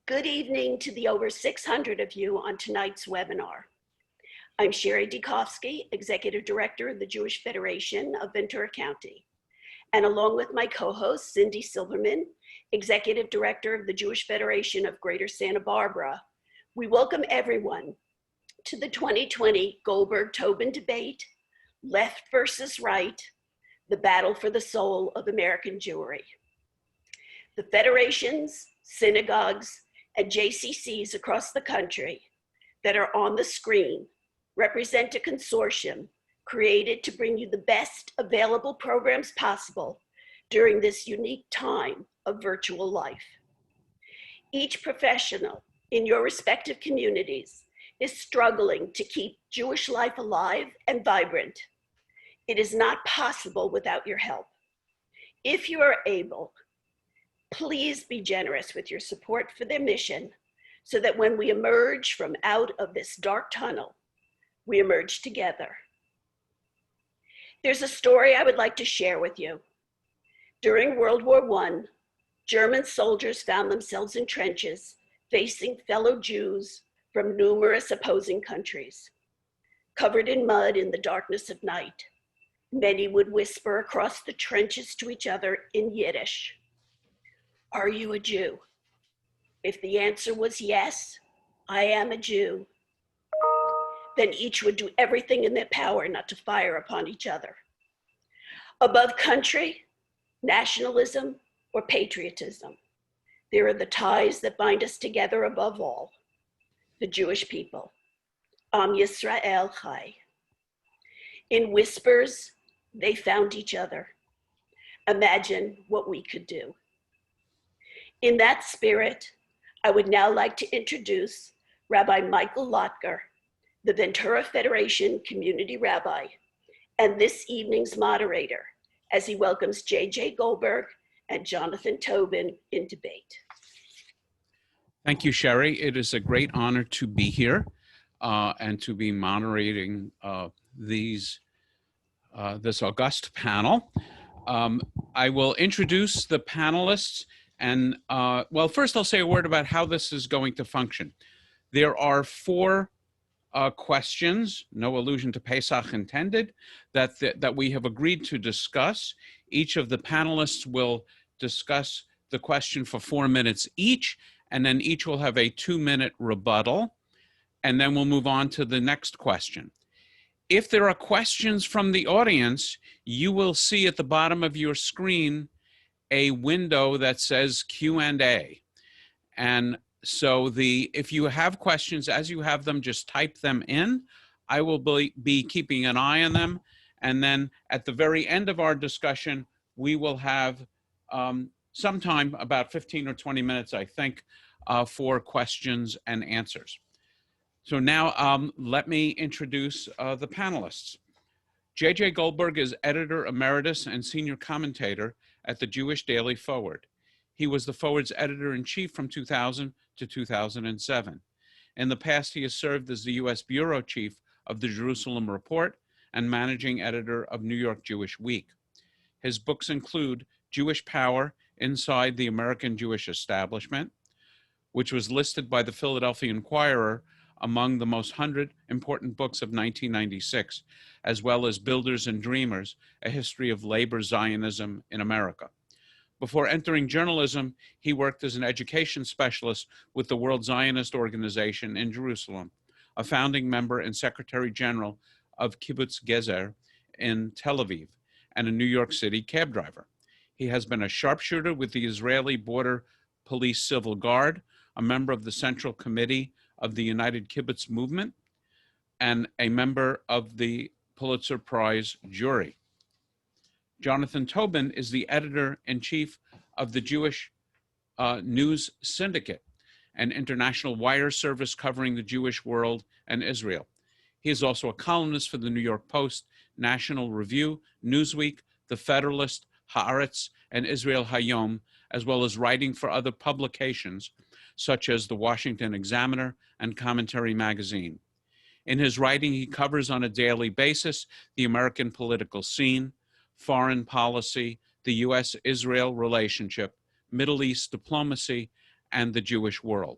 Good evening to the over 600 of you on tonight's webinar. I'm Sherry Dikowski, Executive Director of the Jewish Federation of Ventura County. And along with my co-host, Cindy Silverman, Executive Director of the Jewish Federation of Greater Santa Barbara, we welcome everyone to the 2020 Goldberg-Tobin debate, Left versus Right, the battle for the soul of American Jewry. The federations, synagogues, and JCCs across the country that are on the screen represent a consortium created to bring you the best available programs possible during this unique time of virtual life. Each professional in your respective communities is struggling to keep Jewish life alive and vibrant. It is not possible without your help. If you are able, please be generous with your support for their mission so that when we emerge from out of this dark tunnel, we emerge together. There's a story I would like to share with you. During World War I, German soldiers found themselves in trenches facing fellow Jews from numerous opposing countries. Covered in mud in the darkness of night, many would whisper across the trenches to each other in Yiddish, "Are you a Jew?" If the answer was yes, "I am a Jew," then each would do everything in their power not to fire upon each other. Above country, nationalism, or patriotism, there are the ties that bind us together above all, the Jewish people. Am Yisrael Chai. In whispers, they found each other. Imagine what we could do. In that spirit, I would now like to introduce Rabbi Michael Lotger, the Ventura Federation Community Rabbi, and this evening's moderator, as he welcomes J.J. Goldberg and Jonathan Tobin in debate. Thank you, Sherry. It is a great honor to be here and to be moderating this august panel. I will introduce the panelists and, well, first I'll say a word about how this is going to function. There are four questions, no allusion to Pesach intended, that we have agreed to discuss. Each of the panelists will discuss the question for 4 minutes each, and then each will have a 2-minute rebuttal, and then we'll move on to the next question. If there are questions from the audience, you will see at the bottom of your screen a window that says Q&A. And so if you have questions, as you have them, just type them in. I will be keeping an eye on them. And then at the very end of our discussion, we will have sometime about 15 or 20 minutes, I think, for questions and answers. So now let me introduce the panelists. J.J. Goldberg is Editor Emeritus and Senior Commentator at the Jewish Daily Forward. He was the Forward's Editor-in-Chief from 2000 to 2007. In the past, he has served as the U.S. Bureau Chief of the Jerusalem Report and Managing Editor of New York Jewish Week. His books include Jewish Power Inside the American Jewish Establishment, which was listed by the Philadelphia Inquirer among the most 100 important books of 1996, as well as Builders and Dreamers, A History of Labor Zionism in America. Before entering journalism, he worked as an education specialist with the World Zionist Organization in Jerusalem, a founding member and Secretary General of Kibbutz Gezer in Tel Aviv, and a New York City cab driver. He has been a sharpshooter with the Israeli Border Police Civil Guard, a member of the Central Committee of the United Kibbutz Movement, and a member of the Pulitzer Prize jury. Jonathan Tobin is the Editor-in-Chief of the Jewish News Syndicate, an international wire service covering the Jewish world and Israel. He is also a columnist for the New York Post, National Review, Newsweek, The Federalist, Haaretz, and Israel Hayom, as well as writing for other publications such as the Washington Examiner and Commentary Magazine. In his writing, he covers on a daily basis the American political scene, foreign policy, the U.S.-Israel relationship, Middle East diplomacy, and the Jewish World.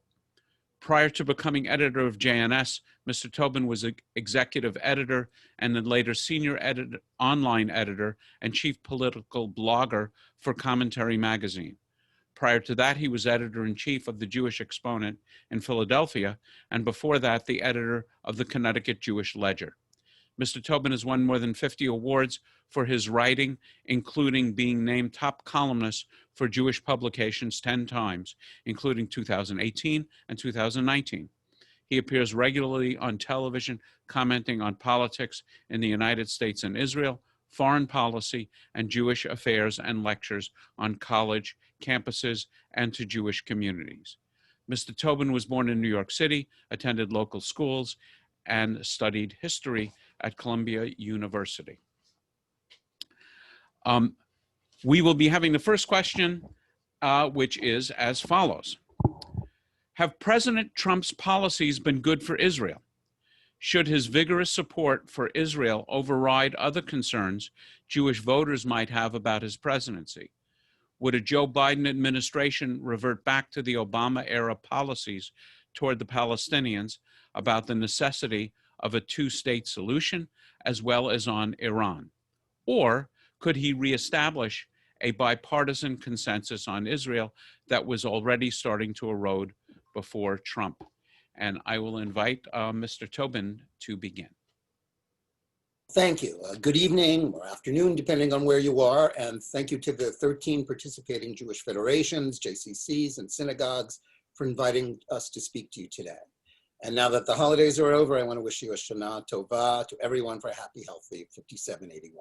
Prior to becoming editor of JNS, Mr. Tobin was executive editor and then later senior online editor and chief political blogger for Commentary magazine. Prior to that, he was editor-in-chief of the Jewish Exponent in Philadelphia, and before that, the editor of the Connecticut Jewish Ledger. Mr. Tobin has won more than 50 awards for his writing, including being named top columnist for Jewish publications 10 times, including 2018 and 2019. He appears regularly on television, commenting on politics in the United States and Israel, foreign policy, and Jewish affairs, and lectures on college campuses and to Jewish communities. Mr. Tobin was born in New York City, attended local schools, and studied history at Columbia University. We will be having the first question, which is as follows. Have President Trump's policies been good for Israel? Should his vigorous support for Israel override other concerns Jewish voters might have about his presidency? Would a Joe Biden administration revert back to the Obama-era policies toward the Palestinians about the necessity of a two-state solution, as well as on Iran? Or could he reestablish a bipartisan consensus on Israel that was already starting to erode before Trump? And I will invite Mr. Tobin to begin. Thank you. Good evening or afternoon, depending on where you are. And thank you to the 13 participating Jewish federations, JCCs, and synagogues for inviting us to speak to you today. And now that the holidays are over, I want to wish you a Shana Tova to everyone for a happy, healthy 5781.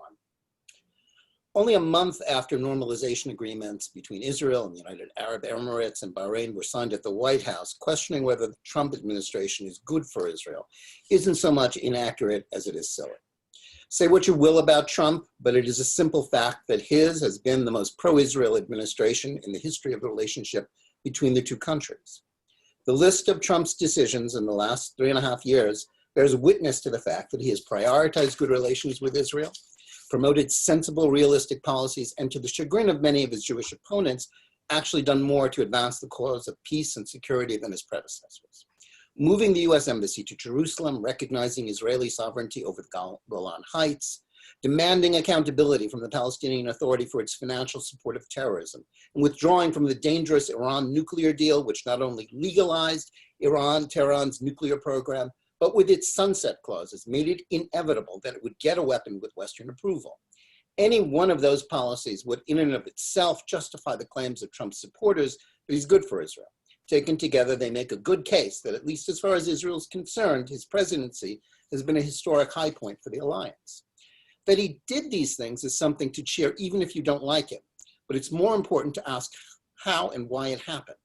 Only a month after normalization agreements between Israel and the United Arab Emirates and Bahrain were signed at the White House, questioning whether the Trump administration is good for Israel isn't so much inaccurate as it is silly. Say what you will about Trump, but it is a simple fact that his has been the most pro-Israel administration in the history of the relationship between the two countries. The list of Trump's decisions in the last 3.5 years bears witness to the fact that he has prioritized good relations with Israel, promoted sensible, realistic policies, and to the chagrin of many of his Jewish opponents, actually done more to advance the cause of peace and security than his predecessors. Moving the US Embassy to Jerusalem, recognizing Israeli sovereignty over the Golan Heights, demanding accountability from the Palestinian Authority for its financial support of terrorism, and withdrawing from the dangerous Iran nuclear deal, which not only legalized Tehran's nuclear program, but with its sunset clauses, made it inevitable that it would get a weapon with Western approval. Any one of those policies would in and of itself justify the claims of Trump's supporters that he's good for Israel. Taken together, they make a good case that at least as far as Israel is concerned, his presidency has been a historic high point for the alliance. That he did these things is something to cheer even if you don't like him, but it's more important to ask how and why it happened.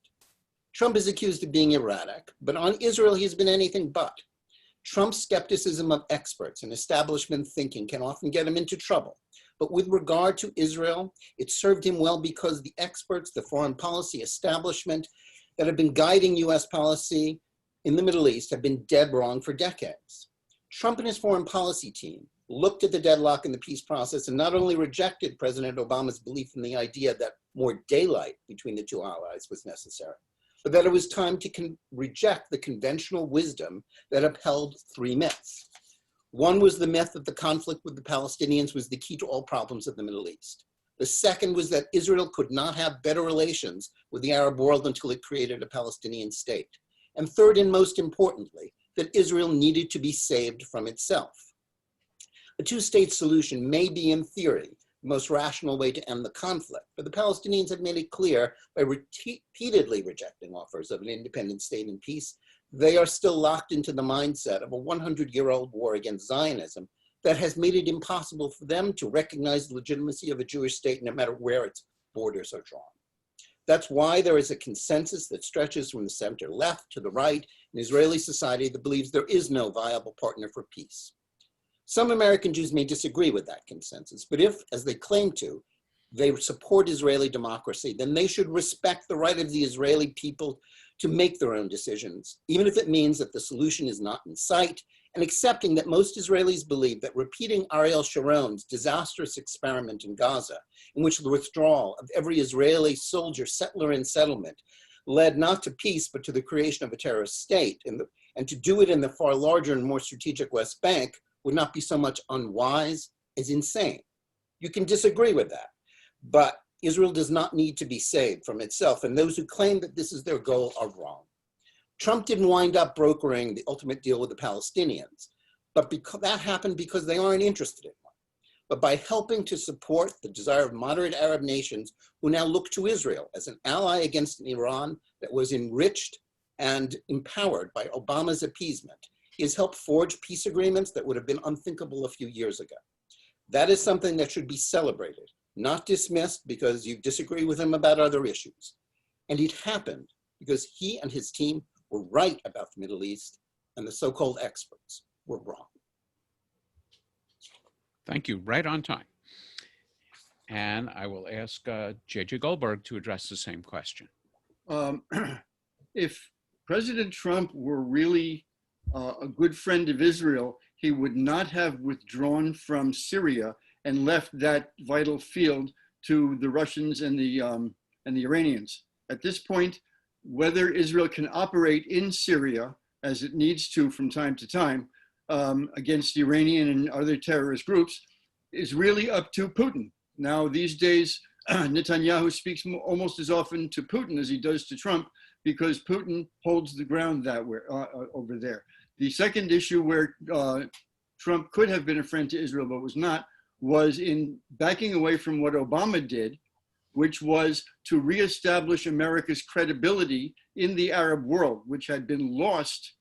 Trump is accused of being erratic, but on Israel he's been anything but. Trump's skepticism of experts and establishment thinking can often get him into trouble. But with regard to Israel, it served him well because the experts, the foreign policy establishment that have been guiding US policy in the Middle East have been dead wrong for decades. Trump and his foreign policy team looked at the deadlock in the peace process and not only rejected President Obama's belief in the idea that more daylight between the two allies was necessary, but that it was time to reject the conventional wisdom that upheld 3 myths. One was the myth that the conflict with the Palestinians was the key to all problems of the Middle East. The second was that Israel could not have better relations with the Arab world until it created a Palestinian state. And third, and most importantly, that Israel needed to be saved from itself. A two-state solution may be, in theory, the most rational way to end the conflict, but the Palestinians have made it clear by repeatedly rejecting offers of an independent state in peace, they are still locked into the mindset of a 100-year-old war against Zionism that has made it impossible for them to recognize the legitimacy of a Jewish state no matter where its borders are drawn. That's why there is a consensus that stretches from the center left to the right in Israeli society that believes there is no viable partner for peace. Some American Jews may disagree with that consensus, but if, as they claim to, they support Israeli democracy, then they should respect the right of the Israeli people to make their own decisions, even if it means that the solution is not in sight, and accepting that most Israelis believe that repeating Ariel Sharon's disastrous experiment in Gaza, in which the withdrawal of every Israeli soldier, settler, and settlement led not to peace, but to the creation of a terrorist state. And to do it in the far larger and more strategic West Bank would not be so much unwise as insane. You can disagree with that, but Israel does not need to be saved from itself, and those who claim that this is their goal are wrong. Trump didn't wind up brokering the ultimate deal with the Palestinians, but that happened because they aren't interested in one. But by helping to support the desire of moderate Arab nations who now look to Israel as an ally against an Iran that was enriched and empowered by Obama's appeasement, he has helped forge peace agreements that would have been unthinkable a few years ago. That is something that should be celebrated, not dismissed because you disagree with him about other issues. And it happened because he and his team were right about the Middle East and the so-called experts were wrong. Thank you, right on time. And I will ask J.J. Goldberg to address the same question. If President Trump were really a good friend of Israel, he would not have withdrawn from Syria and left that vital field to the Russians and the Iranians. At this point, whether Israel can operate in Syria as it needs to from time to time against the Iranian and other terrorist groups is really up to Putin. Now, these days, Netanyahu speaks almost as often to Putin as he does to Trump because Putin holds the ground that way over there. The second issue where Trump could have been a friend to Israel but was not was in backing away from what Obama did, which was to reestablish America's credibility in the Arab world, which had been lost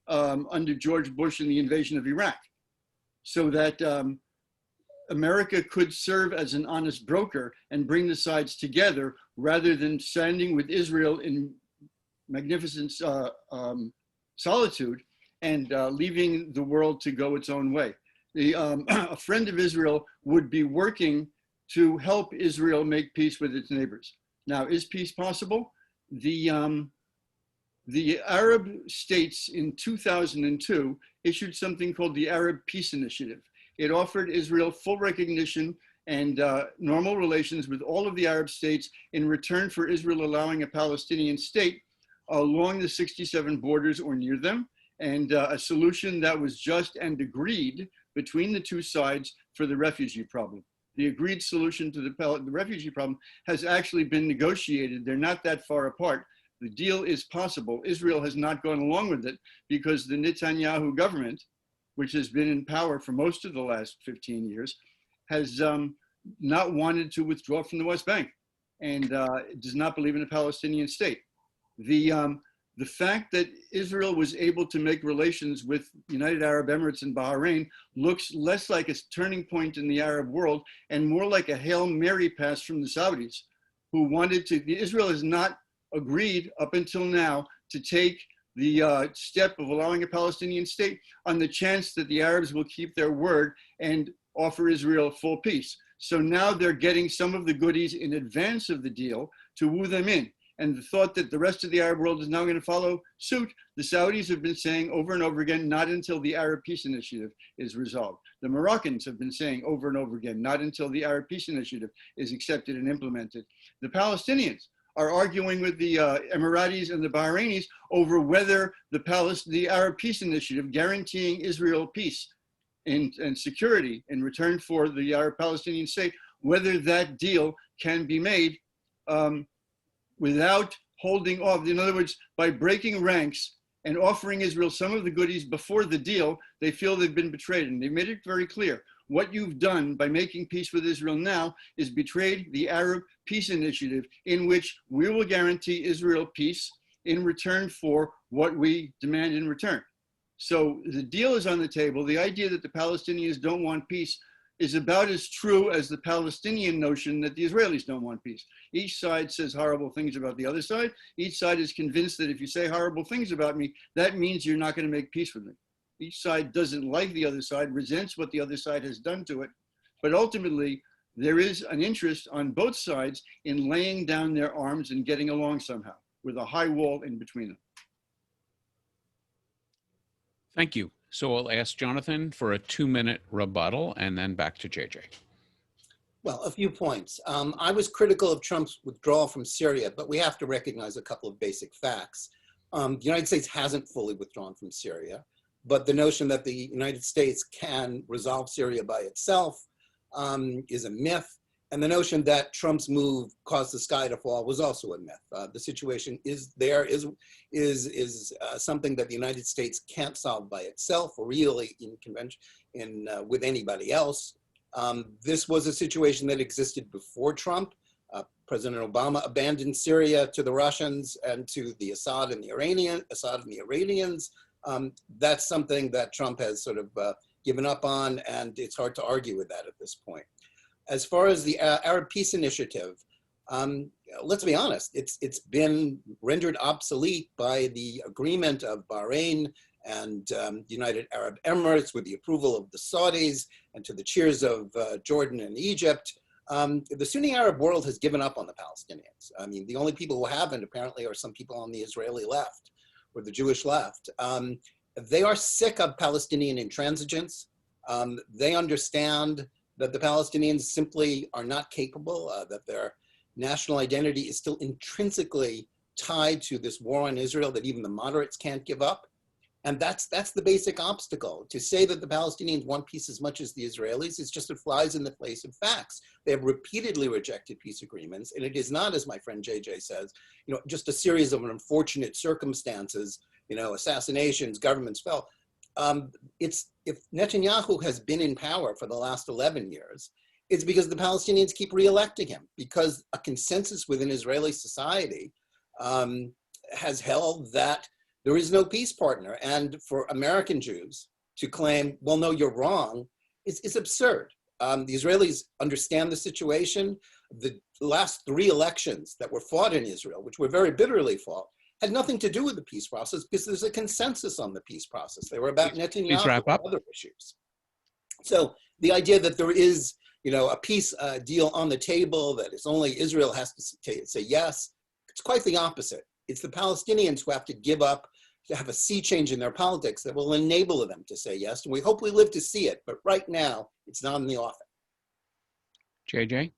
under George Bush and the invasion of Iraq, so that America could serve as an honest broker and bring the sides together rather than standing with Israel in magnificent solitude and leaving the world to go its own way. A friend of Israel would be working to help Israel make peace with its neighbors. Now, is peace possible? The Arab states in 2002 issued something called the Arab Peace Initiative. It offered Israel full recognition and normal relations with all of the Arab states in return for Israel allowing a Palestinian state along the 67 borders or near them, and a solution that was just and agreed between the two sides for the refugee problem. The agreed solution to the refugee problem has actually been negotiated. They're not that far apart. The deal is possible. Israel has not gone along with it because the Netanyahu government, which has been in power for most of the last 15 years, has not wanted to withdraw from the West Bank and does not believe in a Palestinian state. The fact that Israel was able to make relations with United Arab Emirates and Bahrain looks less like a turning point in the Arab world and more like a Hail Mary pass from the Saudis, who wanted to. Israel has not agreed up until now to take the step of allowing a Palestinian state on the chance that the Arabs will keep their word and offer Israel full peace. So now they're getting some of the goodies in advance of the deal to woo them in. And the thought that the rest of the Arab world is now going to follow suit, the Saudis have been saying over and over again, not until the Arab Peace Initiative is resolved. The Moroccans have been saying over and over again, not until the Arab Peace Initiative is accepted and implemented. The Palestinians are arguing with the Emiratis and the Bahrainis over whether the Arab Peace Initiative guaranteeing Israel peace and security in return for the Arab Palestinian state, whether that deal can be made without holding off. In other words, by breaking ranks and offering Israel some of the goodies before the deal, they feel they've been betrayed. And they made it very clear. What you've done by making peace with Israel now is betrayed the Arab Peace Initiative, in which we will guarantee Israel peace in return for what we demand in return. So the deal is on the table. The idea that the Palestinians don't want peace is about as true as the Palestinian notion that the Israelis don't want peace. Each side says horrible things about the other side. Each side is convinced that if you say horrible things about me, that means you're not going to make peace with me. Each side doesn't like the other side, resents what the other side has done to it. But ultimately, there is an interest on both sides in laying down their arms and getting along somehow with a high wall in between them. Thank you. So I'll ask Jonathan for a 2-minute rebuttal and then back to JJ. Well, a few points. I was critical of Trump's withdrawal from Syria, but we have to recognize a couple of basic facts. The United States hasn't fully withdrawn from Syria, but the notion that the United States can resolve Syria by itself is a myth. And the notion that Trump's move caused the sky to fall was also a myth. The situation is something that the United States can't solve by itself, or really in convention with anybody else. This was a situation that existed before Trump. President Obama abandoned Syria to the Russians and to the Assad and the Iranians. That's something that Trump has sort of given up on, and it's hard to argue with that at this point. As far as the Arab Peace Initiative, let's be honest, it's been rendered obsolete by the agreement of Bahrain and United Arab Emirates with the approval of the Saudis and to the cheers of Jordan and Egypt. The Sunni Arab world has given up on the Palestinians. I mean, the only people who haven't apparently are some people on the Israeli left or the Jewish left. They are sick of Palestinian intransigence. They understand that the Palestinians simply are not capable, that their national identity is still intrinsically tied to this war on Israel that even the moderates can't give up. And that's the basic obstacle. To say that the Palestinians want peace as much as the Israelis is just, it flies in the face of facts. They have repeatedly rejected peace agreements, and it is not, as my friend JJ says, just a series of unfortunate circumstances, assassinations, governments fell. If Netanyahu has been in power for the last 11 years, it's because the Palestinians keep re-electing him, because a consensus within Israeli society has held that there is no peace partner. And for American Jews to claim, well, no, you're wrong, is absurd. The Israelis understand the situation. The last 3 elections that were fought in Israel, which were very bitterly fought, had nothing to do with the peace process because there's a consensus on the peace process. They were about Netanyahu and other issues. So the idea that there is, a peace deal on the table, that it's only Israel has to say yes, it's quite the opposite. It's the Palestinians who have to give up, to have a sea change in their politics that will enable them to say yes. And we hope we live to see it, but right now it's not in the offing. JJ?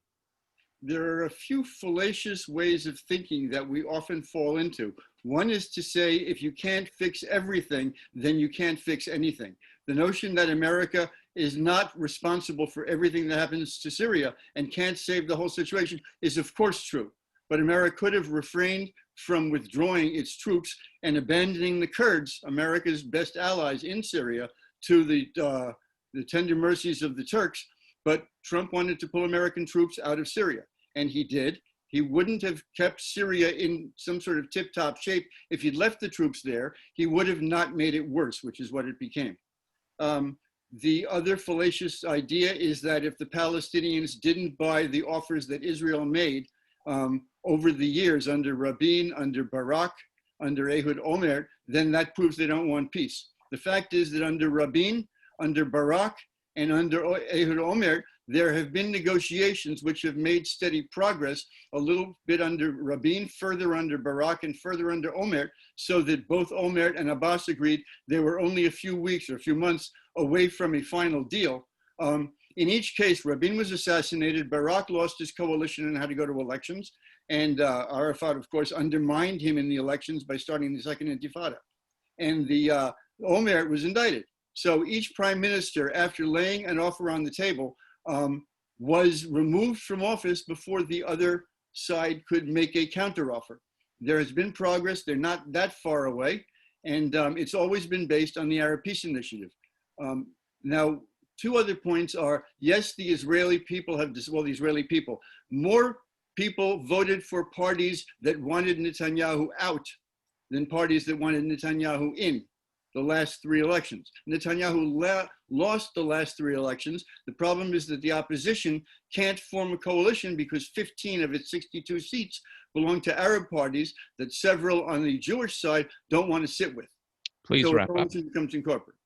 There are a few fallacious ways of thinking that we often fall into. One is to say, if you can't fix everything, then you can't fix anything. The notion that America is not responsible for everything that happens to Syria and can't save the whole situation is of course true. But America could have refrained from withdrawing its troops and abandoning the Kurds, America's best allies in Syria, to the tender mercies of the Turks. But Trump wanted to pull American troops out of Syria, and he did. He wouldn't have kept Syria in some sort of tip-top shape if he'd left the troops there. He would have not made it worse, which is what it became. The other fallacious idea is that if the Palestinians didn't buy the offers that Israel made over the years under Rabin, under Barak, under Ehud Olmert, then that proves they don't want peace. The fact is that under Rabin, under Barak, and under Ehud Olmert, there have been negotiations which have made steady progress, a little bit under Rabin, further under Barak, and further under Olmert, so that both Olmert and Abbas agreed they were only a few weeks or a few months away from a final deal. In each case, Rabin was assassinated, Barak lost his coalition and had to go to elections, and Arafat, of course, undermined him in the elections by starting the second intifada. And the Olmert was indicted. So each prime minister, after laying an offer on the table, was removed from office before the other side could make a counteroffer. There has been progress. They're not that far away. And it's always been based on the Arab Peace Initiative. Now, 2 other points are, yes, the Israeli people have, more people voted for parties that wanted Netanyahu out than parties that wanted Netanyahu in the last 3 elections. Netanyahu lost the last 3 elections. The problem is that the opposition can't form a coalition because 15 of its 62 seats belong to Arab parties that several on the Jewish side don't want to sit with. Please wrap up. So a coalition becomes incorporated.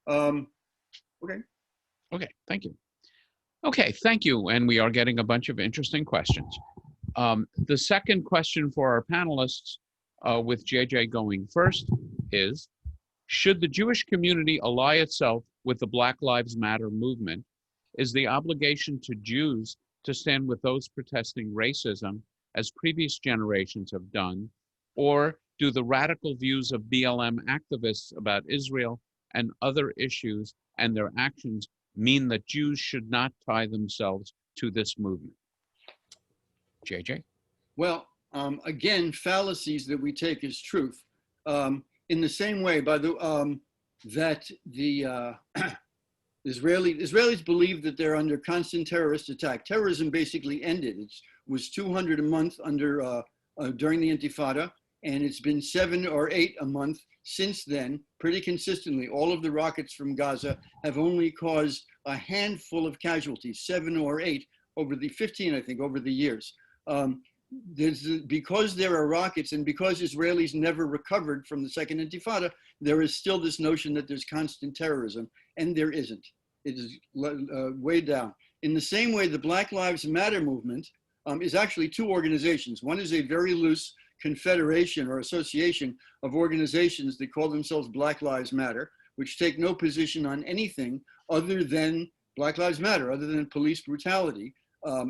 Okay. Okay, thank you. Okay, thank you. And we are getting a bunch of interesting questions. The second question for our panelists, with JJ going first, is, should the Jewish community ally itself with the Black Lives Matter movement? Is the obligation to Jews to stand with those protesting racism as previous generations have done? Or do the radical views of BLM activists about Israel and other issues and their actions mean that Jews should not tie themselves to this movement? JJ? Well, again, fallacies that we take as truth. In the same way, that the Israelis believe that they're under constant terrorist attack. Terrorism basically ended. It was 200 a month during the Intifada, and it's been 7 or 8 a month since then, pretty consistently. All of the rockets from Gaza have only caused a handful of casualties, 7 or 8 over the 15, I think, over the years. Because there are rockets and because Israelis never recovered from the second Intifada, there is still this notion that there's constant terrorism, and there isn't. It is way down. In the same way, the Black Lives Matter movement is actually 2 organizations. One is a very loose confederation or association of organizations that call themselves Black Lives Matter, which take no position on anything other than Black Lives Matter, other than police brutality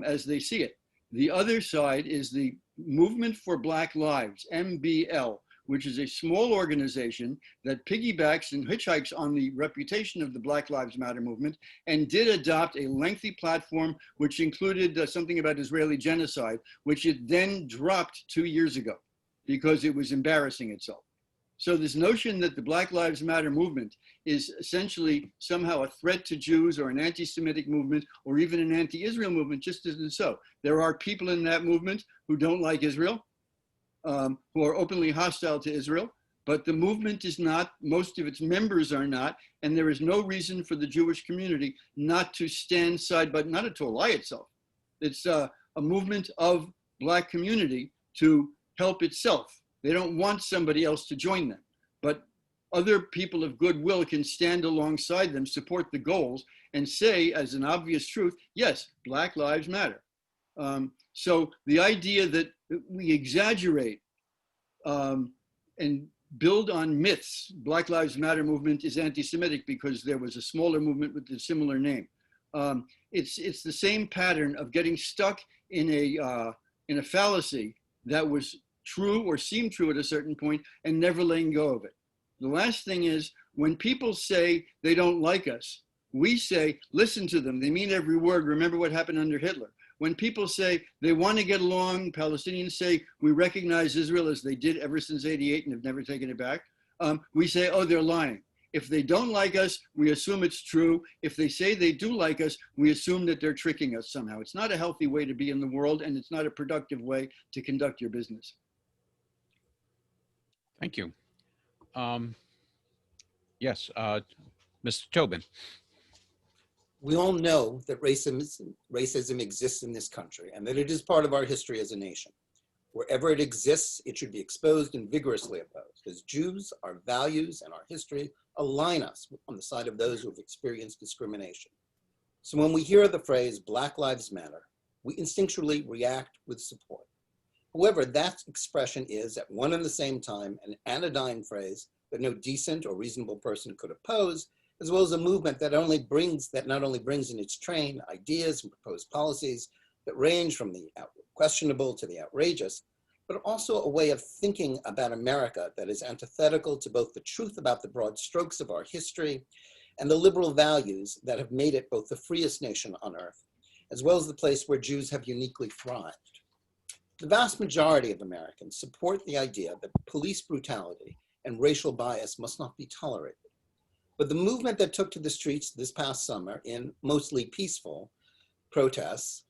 as they see it. The other side is the Movement for Black Lives, MBL, which is a small organization that piggybacks and hitchhikes on the reputation of the Black Lives Matter movement and did adopt a lengthy platform which included something about Israeli genocide, which it then dropped 2 years ago because it was embarrassing itself. So this notion that the Black Lives Matter movement is essentially somehow a threat to Jews or an anti-Semitic movement or even an anti-Israel movement just isn't so. There are people in that movement who don't like Israel, who are openly hostile to Israel, but the movement is not, most of its members are not, and there is no reason for the Jewish community not to stand side, but not to ally itself. It's a movement of Black community to help itself. They don't want somebody else to join them, but other people of goodwill can stand alongside them, support the goals, and say, as an obvious truth, yes, Black Lives Matter. So the idea that we exaggerate and build on myths, Black Lives Matter movement is anti-Semitic because there was a smaller movement with a similar name. It's the same pattern of getting stuck in a fallacy that was true or seemed true at a certain point and never letting go of it. The last thing is, when people say they don't like us, we say, listen to them. They mean every word. Remember what happened under Hitler. When people say they want to get along, Palestinians say, we recognize Israel as they did ever since '88 and have never taken it back. We say, oh, they're lying. If they don't like us, we assume it's true. If they say they do like us, we assume that they're tricking us somehow. It's not a healthy way to be in the world, and it's not a productive way to conduct your business. Thank you. Yes, Mr. Tobin. We all know that racism exists in this country and that it is part of our history as a nation. Wherever it exists, it should be exposed and vigorously opposed. As Jews, our values and our history align us on the side of those who have experienced discrimination. So when we hear the phrase Black Lives Matter, we instinctually react with support. However, that expression is at one and the same time an anodyne phrase that no decent or reasonable person could oppose, as well as a movement that not only brings in its train ideas and proposed policies that range from the questionable to the outrageous, but also a way of thinking about America that is antithetical to both the truth about the broad strokes of our history and the liberal values that have made it both the freest nation on earth, as well as the place where Jews have uniquely thrived. The vast majority of Americans support the idea that police brutality and racial bias must not be tolerated. But the movement that took to the streets this past summer in mostly peaceful protests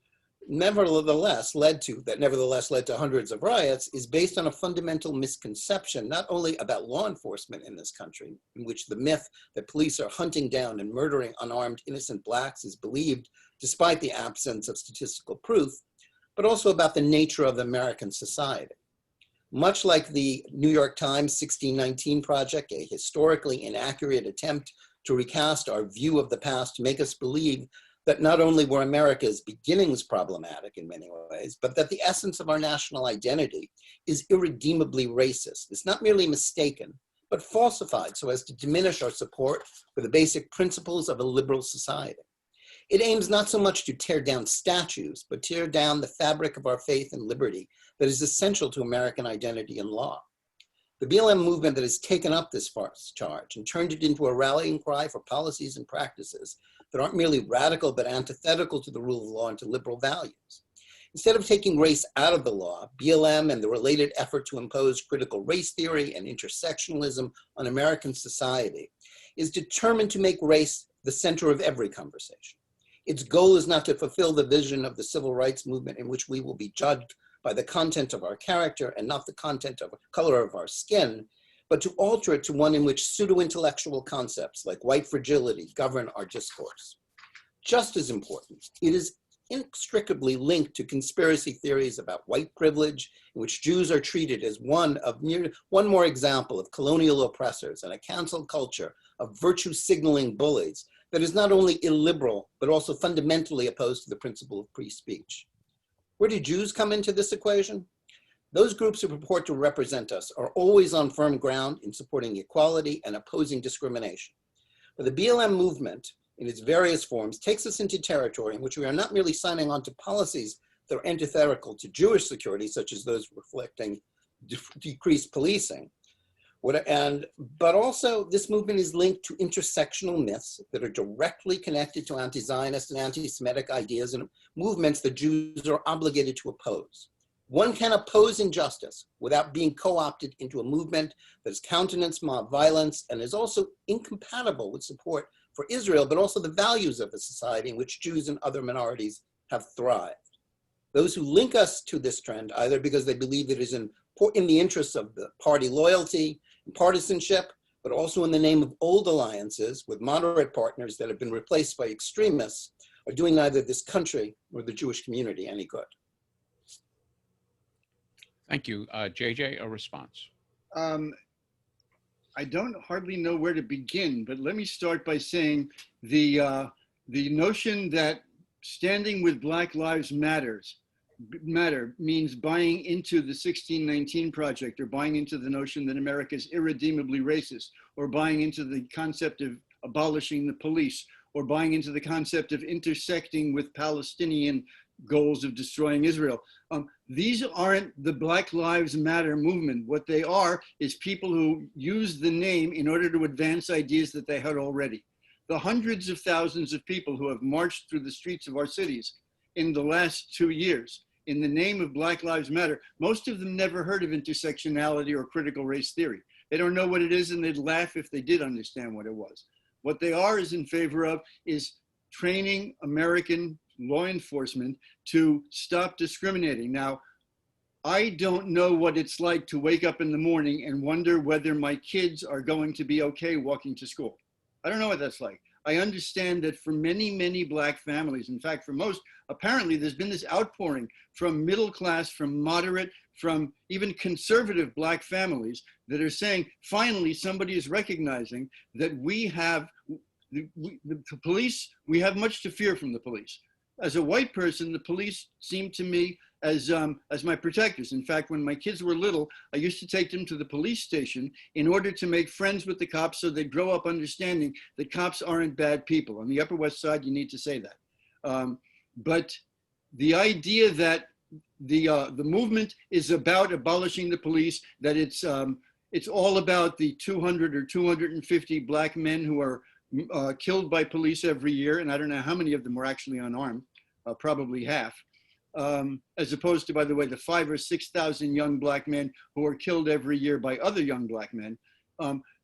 nevertheless led to hundreds of riots is based on a fundamental misconception, not only about law enforcement in this country, in which the myth that police are hunting down and murdering unarmed innocent Blacks is believed despite the absence of statistical proof, but also about the nature of American society. Much like the New York Times 1619 Project, a historically inaccurate attempt to recast our view of the past to make us believe that not only were America's beginnings problematic in many ways, but that the essence of our national identity is irredeemably racist. It's not merely mistaken, but falsified so as to diminish our support for the basic principles of a liberal society. It aims not so much to tear down statues, but tear down the fabric of our faith and liberty that is essential to American identity and law. The BLM movement that has taken up this farce charge and turned it into a rallying cry for policies and practices that aren't merely radical, but antithetical to the rule of law and to liberal values. Instead of taking race out of the law, BLM and the related effort to impose critical race theory and intersectionalism on American society is determined to make race the center of every conversation. Its goal is not to fulfill the vision of the civil rights movement in which we will be judged by the content of our character and not the content of color of our skin, but to alter it to one in which pseudo-intellectual concepts like white fragility govern our discourse. Just as important, it is inextricably linked to conspiracy theories about white privilege, in which Jews are treated as one more example of colonial oppressors and a cancel culture of virtue signaling bullies that is not only illiberal, but also fundamentally opposed to the principle of free speech. Where do Jews come into this equation? Those groups who purport to represent us are always on firm ground in supporting equality and opposing discrimination. But the BLM movement, in its various forms, takes us into territory in which we are not merely signing on to policies that are antithetical to Jewish security, such as those reflecting decreased policing, but also this movement is linked to intersectional myths that are directly connected to anti-Zionist and anti-Semitic ideas and movements that Jews are obligated to oppose. One can oppose injustice without being co-opted into a movement that has countenanced mob violence and is also incompatible with support for Israel, but also the values of a society in which Jews and other minorities have thrived. Those who link us to this trend, either because they believe it is in the interests of the party loyalty and partisanship, but also in the name of old alliances with moderate partners that have been replaced by extremists, are doing neither this country nor the Jewish community any good. Thank you. JJ, a response. I don't hardly know where to begin, but let me start by saying the notion that standing with Black Lives Matter means buying into the 1619 Project, or buying into the notion that America is irredeemably racist, or buying into the concept of abolishing the police, or buying into the concept of intersecting with Palestinian goals of destroying Israel. These aren't the Black Lives Matter movement. What they are is people who use the name in order to advance ideas that they had already. The hundreds of thousands of people who have marched through the streets of our cities in the last 2 years in the name of Black Lives Matter, most of them never heard of intersectionality or critical race theory. They don't know what it is, and they'd laugh if they did understand what it was. What they are is in favor of is training American law enforcement to stop discriminating. Now, I don't know what it's like to wake up in the morning and wonder whether my kids are going to be okay walking to school. I don't know what that's like. I understand that for many, many Black families, in fact, for most, apparently there's been this outpouring from middle class, from moderate, from even conservative Black families that are saying, finally, somebody is recognizing that we have, the police, we have much to fear from the police. As a white person, the police seem to me as my protectors. In fact, when my kids were little, I used to take them to the police station in order to make friends with the cops so they'd grow up understanding that cops aren't bad people. On the Upper West Side, you need to say that. But the idea that the movement is about abolishing the police, that it's all about the 200 or 250 Black men who are killed by police every year, and I don't know how many of them were actually unarmed, probably half, as opposed to, by the way, the 5,000 or 6,000 young Black men who are killed every year by other young Black men.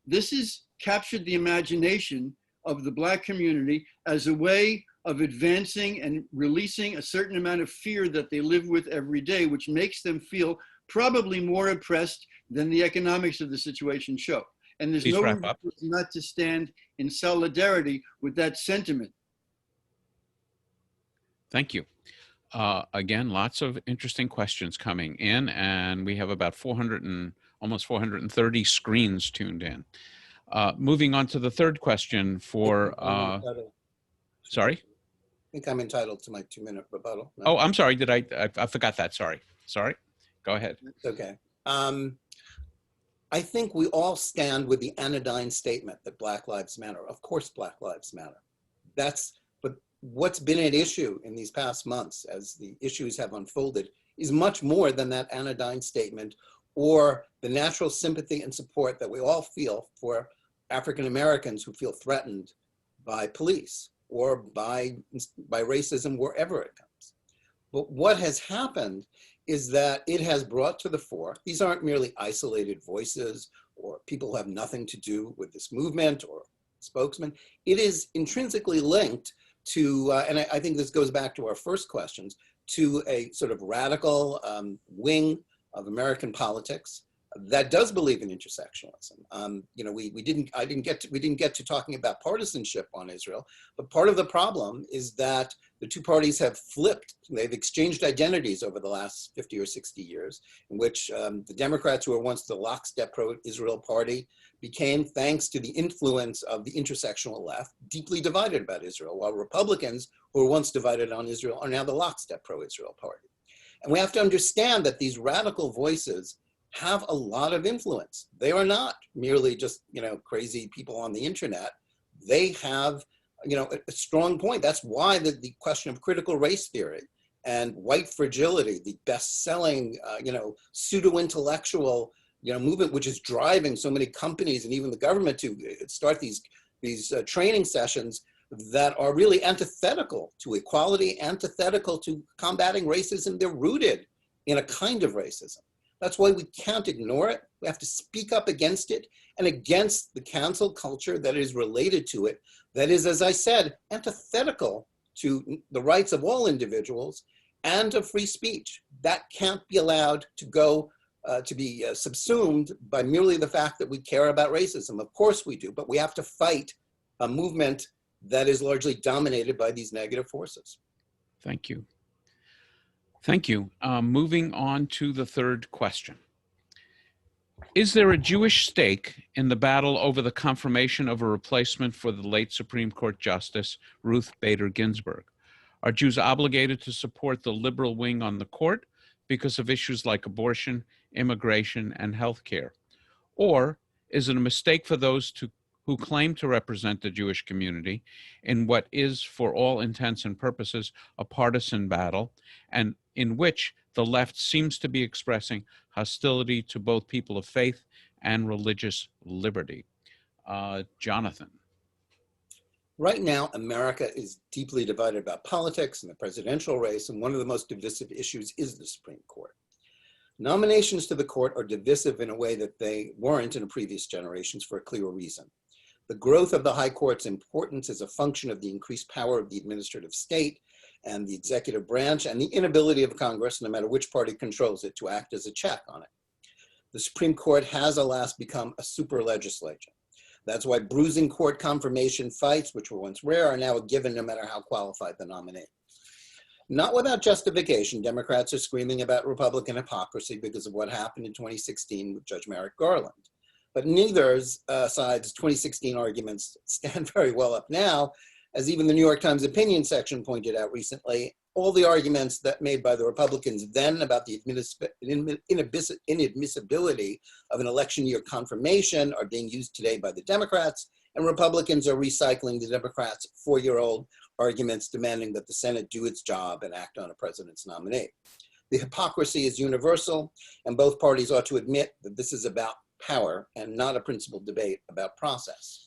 This has captured the imagination of the Black community as a way of advancing and releasing a certain amount of fear that they live with every day, which makes them feel probably more oppressed than the economics of the situation show. And there's no reason not to stand in solidarity with that sentiment. Thank you. Again, lots of interesting questions coming in, and we have about almost 430 screens tuned in. Moving on to the third question for, sorry? I think I'm entitled to my 2-minute rebuttal. No? Oh, I'm sorry. I forgot that. Sorry. Go ahead. It's okay. I think we all stand with the anodyne statement that Black Lives Matter. Of course, Black Lives Matter. But what's been at issue in these past months as the issues have unfolded is much more than that anodyne statement or the natural sympathy and support that we all feel for African Americans who feel threatened by police or by racism wherever it comes. But what has happened is that it has brought to the fore, these aren't merely isolated voices or people who have nothing to do with this movement or spokesman. It is intrinsically linked to, and I think this goes back to our first questions, to a sort of radical wing of American politics that does believe in intersectionalism. You know, we didn't get to talking about partisanship on Israel, but part of the problem is that the two parties have flipped. They've exchanged identities over the last 50 or 60 years, in which the Democrats, who were once the lockstep pro-Israel party, became, thanks to the influence of the intersectional left, deeply divided about Israel, while Republicans, who were once divided on Israel, are now the lockstep pro-Israel party. And we have to understand that these radical voices have a lot of influence. They are not merely just, you know, crazy people on the internet. They have, you know, a strong point. That's why the question of critical race theory and white fragility, the best-selling, you know, pseudo-intellectual, you know, movement, which is driving so many companies and even the government to start these training sessions that are really antithetical to equality, antithetical to combating racism. They're rooted in a kind of racism. That's why we can't ignore it. We have to speak up against it and against the cancel culture that is related to it. That is, as I said, antithetical to the rights of all individuals and of free speech. That can't be allowed to go to be subsumed by merely the fact that we care about racism. Of course we do, but we have to fight a movement that is largely dominated by these negative forces. Thank you. Thank you. Moving on to the third question. Is there a Jewish stake in the battle over the confirmation of a replacement for the late Supreme Court Justice Ruth Bader Ginsburg? Are Jews obligated to support the liberal wing on the court because of issues like abortion, immigration, and healthcare? Or is it a mistake for those who claim to represent the Jewish community in what is, for all intents and purposes, a partisan battle, and in which the left seems to be expressing hostility to both people of faith and religious liberty? Jonathan. Right now, America is deeply divided about politics and the presidential race, and one of the most divisive issues is the Supreme Court. Nominations to the court are divisive in a way that they weren't in previous generations for a clear reason. The growth of the High Court's importance is a function of the increased power of the administrative state and the executive branch and the inability of Congress, no matter which party controls it, to act as a check on it. The Supreme Court has, alas, become a super legislature. That's why bruising court confirmation fights, which were once rare, are now a given no matter how qualified the nominee. Not without justification, Democrats are screaming about Republican hypocrisy because of what happened in 2016 with Judge Merrick Garland. But neither side's 2016 arguments stand very well up now, as even the New York Times opinion section pointed out recently. All the arguments that made by the Republicans then about the inadmissibility of an election year confirmation are being used today by the Democrats, and Republicans are recycling the Democrats' 4-year-old arguments demanding that the Senate do its job and act on a president's nominee. The hypocrisy is universal, and both parties ought to admit that this is about power and not a principled debate about process.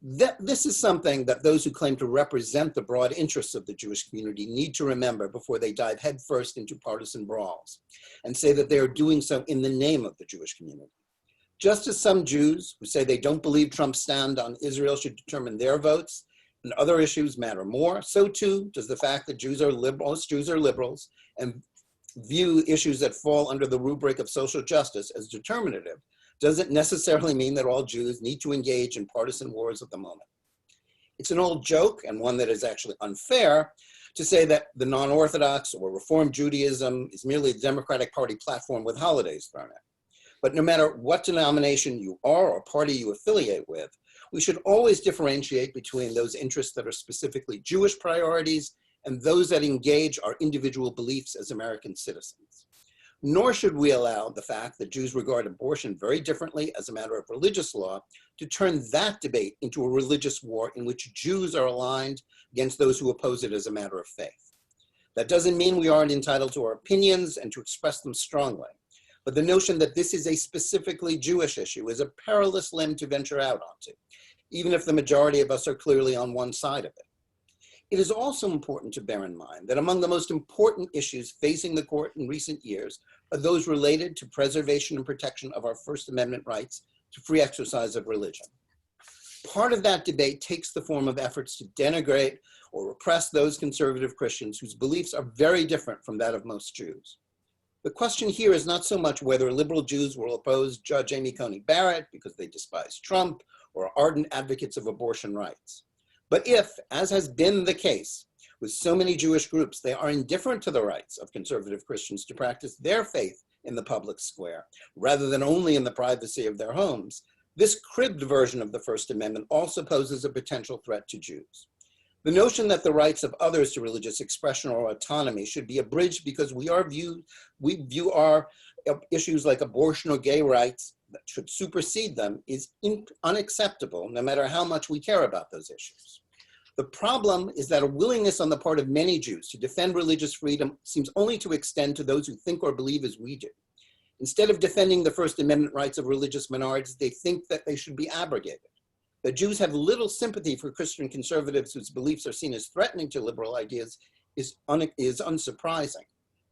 This is something that those who claim to represent the broad interests of the Jewish community need to remember before they dive headfirst into partisan brawls and say that they are doing so in the name of the Jewish community. Just as some Jews who say they don't believe Trump's stand on Israel should determine their votes and other issues matter more, so too does the fact that most Jews are liberals and view issues that fall under the rubric of social justice as determinative doesn't necessarily mean that all Jews need to engage in partisan wars at the moment. It's an old joke, and one that is actually unfair, to say that the non-Orthodox or Reform Judaism is merely the Democratic Party platform with holidays thrown in. But no matter what denomination you are or party you affiliate with, we should always differentiate between those interests that are specifically Jewish priorities and those that engage our individual beliefs as American citizens. nor should we allow the fact that Jews regard abortion very differently as a matter of religious law to turn that debate into a religious war in which Jews are aligned against those who oppose it as a matter of faith. That doesn't mean we aren't entitled to our opinions and to express them strongly, but the notion that this is a specifically Jewish issue is a perilous limb to venture out onto, even if the majority of us are clearly on one side of it. It is also important to bear in mind that among the most important issues facing the court in recent years are those related to preservation and protection of our First Amendment rights to free exercise of religion. Part of that debate takes the form of efforts to denigrate or repress those conservative Christians whose beliefs are very different from that of most Jews. The question here is not so much whether liberal Jews will oppose Judge Amy Coney Barrett because they despise Trump or are ardent advocates of abortion rights. But if, as has been the case with so many Jewish groups, they are indifferent to the rights of conservative Christians to practice their faith in the public square, rather than only in the privacy of their homes, this cribbed version of the First Amendment also poses a potential threat to Jews. The notion that the rights of others to religious expression or autonomy should be abridged because we view our issues like abortion or gay rights that should supersede them is unacceptable, no matter how much we care about those issues. The problem is that a willingness on the part of many Jews to defend religious freedom seems only to extend to those who think or believe as we do. Instead of defending the First Amendment rights of religious minorities, they think that they should be abrogated. That Jews have little sympathy for Christian conservatives whose beliefs are seen as threatening to liberal ideas is unsurprising.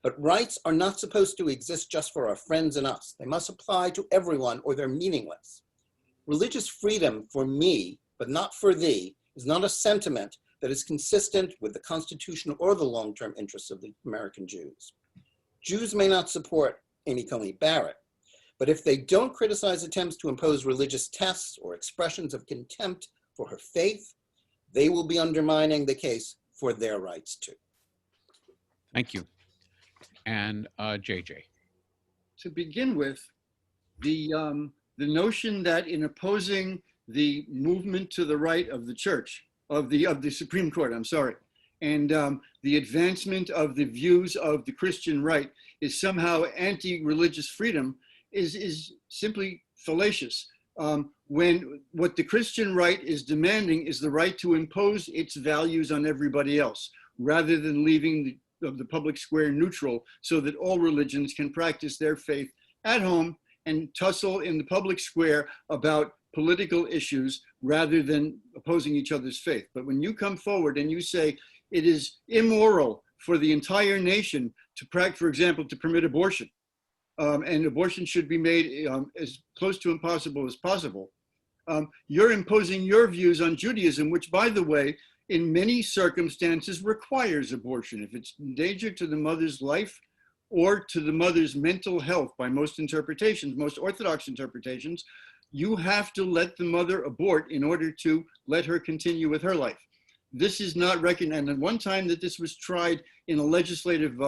But rights are not supposed to exist just for our friends and us. They must apply to everyone or they're meaningless. Religious freedom for me, but not for thee, is not a sentiment that is consistent with the Constitution or the long-term interests of the American Jews. Jews may not support Amy Coney Barrett, but if they don't criticize attempts to impose religious tests or expressions of contempt for her faith, they will be undermining the case for their rights too. Thank you. And JJ. To begin with, the notion that in opposing the movement to the right of the church, of the Supreme Court, and the advancement of the views of the Christian right is somehow anti-religious freedom is simply fallacious. When what the Christian right is demanding is the right to impose its values on everybody else, rather than leaving the public square neutral so that all religions can practice their faith at home and tussle in the public square about political issues rather than opposing each other's faith. But when you come forward and you say it is immoral for the entire nation to practice, for example, to permit abortion, and abortion should be made as close to impossible as possible, you're imposing your views on Judaism, which, by the way, in many circumstances requires abortion. If it's in danger to the mother's life or to the mother's mental health, by most interpretations, most Orthodox interpretations, you have to let the mother abort in order to let her continue with her life. This is not recognized. And one time that this was tried in a legislative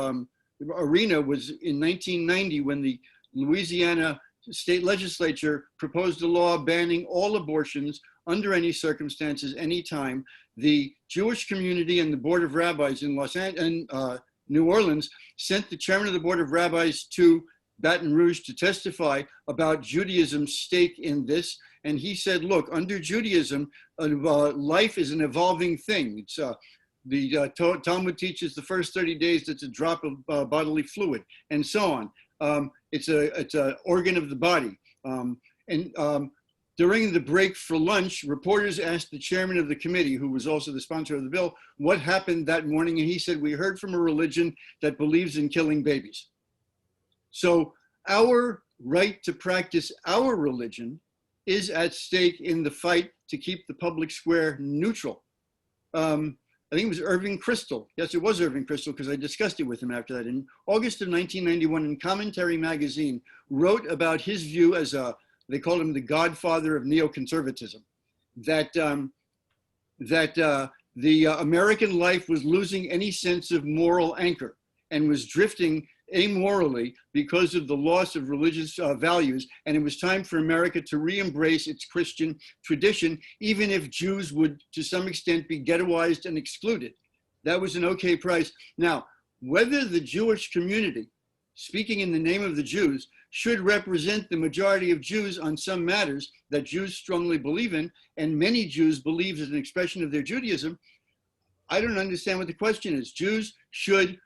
arena was in 1990, when the Louisiana state legislature proposed a law banning all abortions under any circumstances, anytime. The Jewish community and the Board of Rabbis in New Orleans sent the chairman of the Board of Rabbis to Baton Rouge to testify about Judaism's stake in this. And he said, look, under Judaism, life is an evolving thing. It's the Talmud teaches the first 30 days it's a drop of bodily fluid, and so on. It's an organ of the body. During the break for lunch, reporters asked the chairman of the committee, who was also the sponsor of the bill, what happened that morning. And he said, we heard from a religion that believes in killing babies. So our right to practice our religion is at stake in the fight to keep the public square neutral. I think it was Irving Kristol. Yes, it was Irving Kristol, because I discussed it with him after that. In August of 1991, in Commentary magazine, wrote about his view as they called him the godfather of neoconservatism, that the American life was losing any sense of moral anchor and was drifting amorally because of the loss of religious values. And it was time for America to re-embrace its Christian tradition, even if Jews would, to some extent, be ghettoized and excluded. That was an okay price. Now, whether the Jewish community speaking in the name of the Jews, should represent the majority of Jews on some matters that Jews strongly believe in, and many Jews believe as an expression of their Judaism, I don't understand what the question is. Jews should,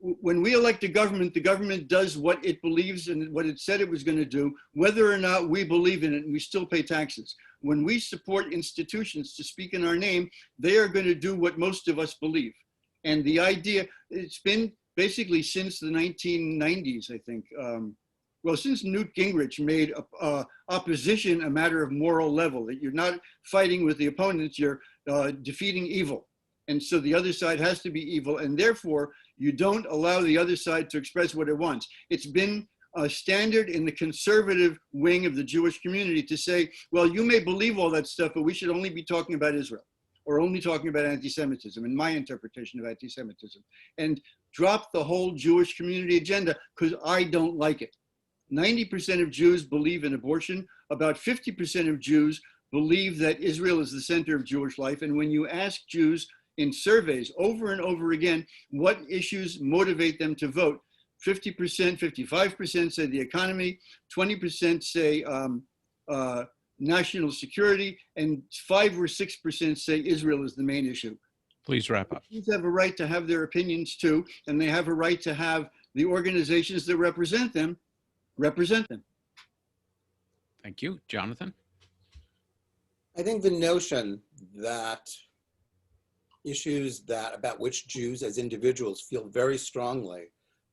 when we elect a government, the government does what it believes and what it said it was going to do, whether or not we believe in it, and we still pay taxes. When we support institutions to speak in our name, they are going to do what most of us believe. And the idea, it's been basically since the 1990s, I think, well, since Newt Gingrich made opposition a matter of moral level, that you're not fighting with the opponents, you're defeating evil. And so the other side has to be evil, and therefore you don't allow the other side to express what it wants. It's been a standard in the conservative wing of the Jewish community to say, well, you may believe all that stuff, but we should only be talking about Israel, or only talking about anti-Semitism, in my interpretation of anti-Semitism, and drop the whole Jewish community agenda because I don't like it. 90% of Jews believe in abortion. About 50% of Jews believe that Israel is the center of Jewish life. And when you ask Jews in surveys over and over again, what issues motivate them to vote, 50%, 55% say the economy, 20% say national security, and 5 or 6% say Israel is the main issue. Please wrap up. Jews have a right to have their opinions too, and they have a right to have the organizations that represent them. Thank you. Jonathan? I think the notion that issues about which Jews as individuals feel very strongly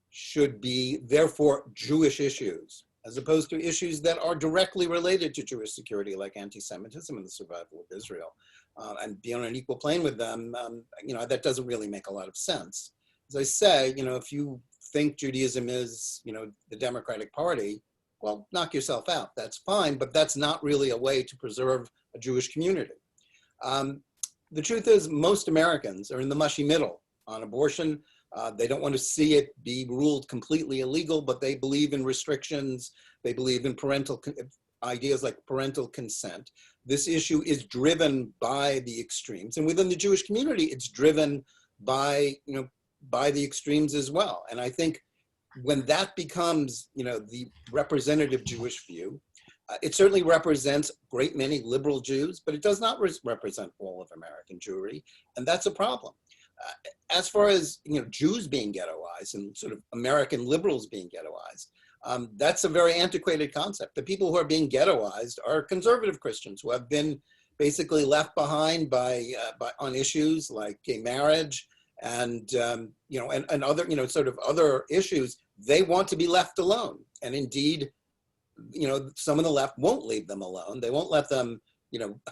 should be therefore Jewish issues, as opposed to issues that are directly related to Jewish security, like anti-Semitism and the survival of Israel, and be on an equal plane with them, that doesn't really make a lot of sense. As I say, if you think Judaism is, the Democratic Party, well, knock yourself out. That's fine, but that's not really a way to preserve a Jewish community. The truth is, most Americans are in the mushy middle on abortion. They don't want to see it be ruled completely illegal, but they believe in restrictions. They believe in ideas like parental consent. This issue is driven by the extremes, and within the Jewish community, it's driven by the extremes as well. And I think when that becomes, the representative Jewish view, it certainly represents a great many liberal Jews, but it does not represent all of American Jewry, and that's a problem. As far as Jews being ghettoized and sort of American liberals being ghettoized, that's a very antiquated concept. The people who are being ghettoized are conservative Christians who have been basically left behind on issues like gay marriage and and other sort of other issues. They want to be left alone, and indeed, some of the left won't leave them alone. They won't let them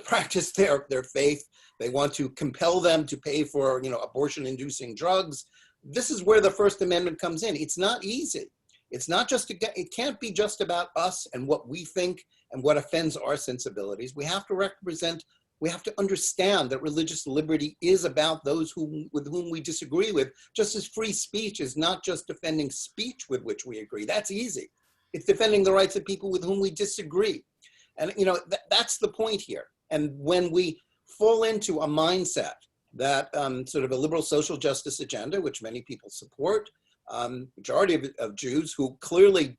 practice their faith. They want to compel them to pay for abortion-inducing drugs. This is where the First Amendment comes in. It's not easy. It's not just it can't be just about us and what we think and what offends our sensibilities. We have to understand that religious liberty is about those with whom we disagree with, just as free speech is not just defending speech with which we agree. That's easy. It's defending the rights of people with whom we disagree. And that's the point here. And when we fall into a mindset that sort of a liberal social justice agenda, which many people support, majority of Jews who clearly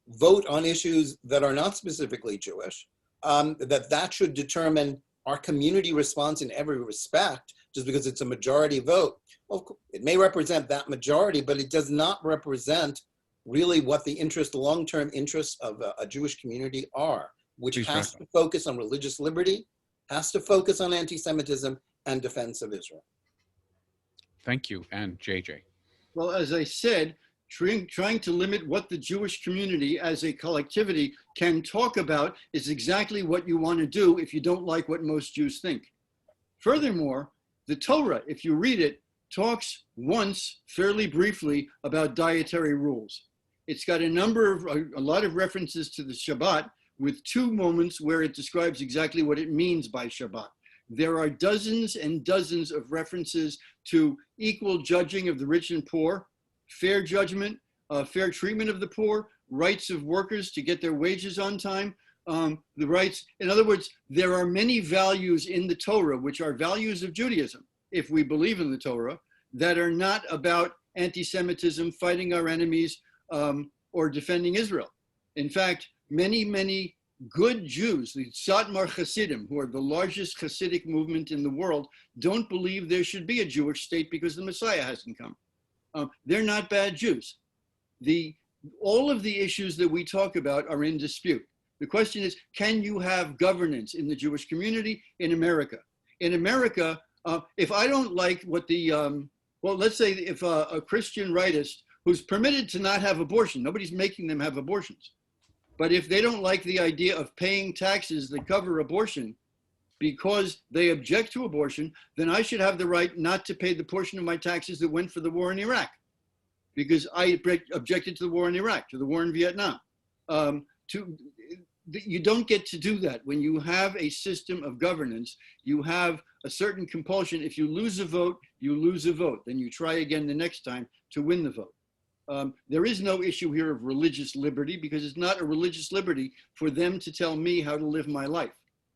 vote on issues that are not specifically Jewish, that should determine our community response in every respect, just because it's a majority vote. Well, it may represent that majority, but it does not represent really what the long-term interests of a Jewish community are, which has to focus on religious liberty, has to focus on anti-Semitism and defense of Israel. Thank you. And JJ. Well, as I said, trying to limit what the Jewish community as a collectivity can talk about is exactly what you want to do if you don't like what most Jews think. Furthermore, the Torah, if you read it, talks once, fairly briefly, about dietary rules. It's got a lot of references to the Shabbat, with 2 moments where it describes exactly what it means by Shabbat. There are dozens and dozens of references to equal judging of the rich and poor, fair judgment, fair treatment of the poor, rights of workers to get their wages on time, the rights. In other words, there are many values in the Torah, which are values of Judaism, if we believe in the Torah, that are not about anti-Semitism, fighting our enemies, or defending Israel. In fact, many good Jews, the Satmar Hasidim, who are the largest Hasidic movement in the world, don't believe there should be a Jewish state because the Messiah hasn't come. They're not bad Jews. All of the issues that we talk about are in dispute. The question is, can you have governance in the Jewish community in America? In America, if I don't like what well, let's say if a Christian rightist who's permitted to not have abortion, nobody's making them have abortions. But if they don't like the idea of paying taxes that cover abortion because they object to abortion, then I should have the right not to pay the portion of my taxes that went for the war in Iraq, because I objected to the war in Iraq, to the war in Vietnam. You don't get to do that. When you have a system of governance, you have a certain compulsion. If you lose a vote, you lose a vote. Then you try again the next time to win the vote. There is no issue here of religious liberty, because it's not a religious liberty for them to tell me how to live my life.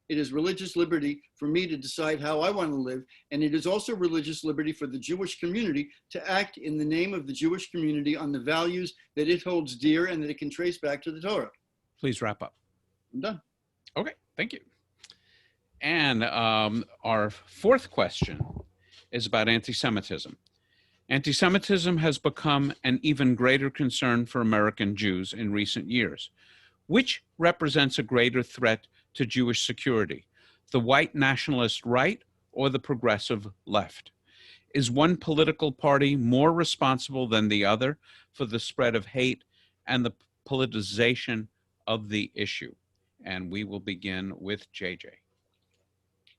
It is religious liberty for me to decide how I want to live. And it is also religious liberty for the Jewish community to act in the name of the Jewish community on the values that it holds dear and that it can trace back to the Torah. Please wrap up. I'm done. Okay, thank you. And our fourth question is about anti-Semitism. Anti-Semitism has become an even greater concern for American Jews in recent years. Which represents a greater threat to Jewish security, the white nationalist right or the progressive left? Is one political party more responsible than the other for the spread of hate and the politicization of the issue? And we will begin with JJ.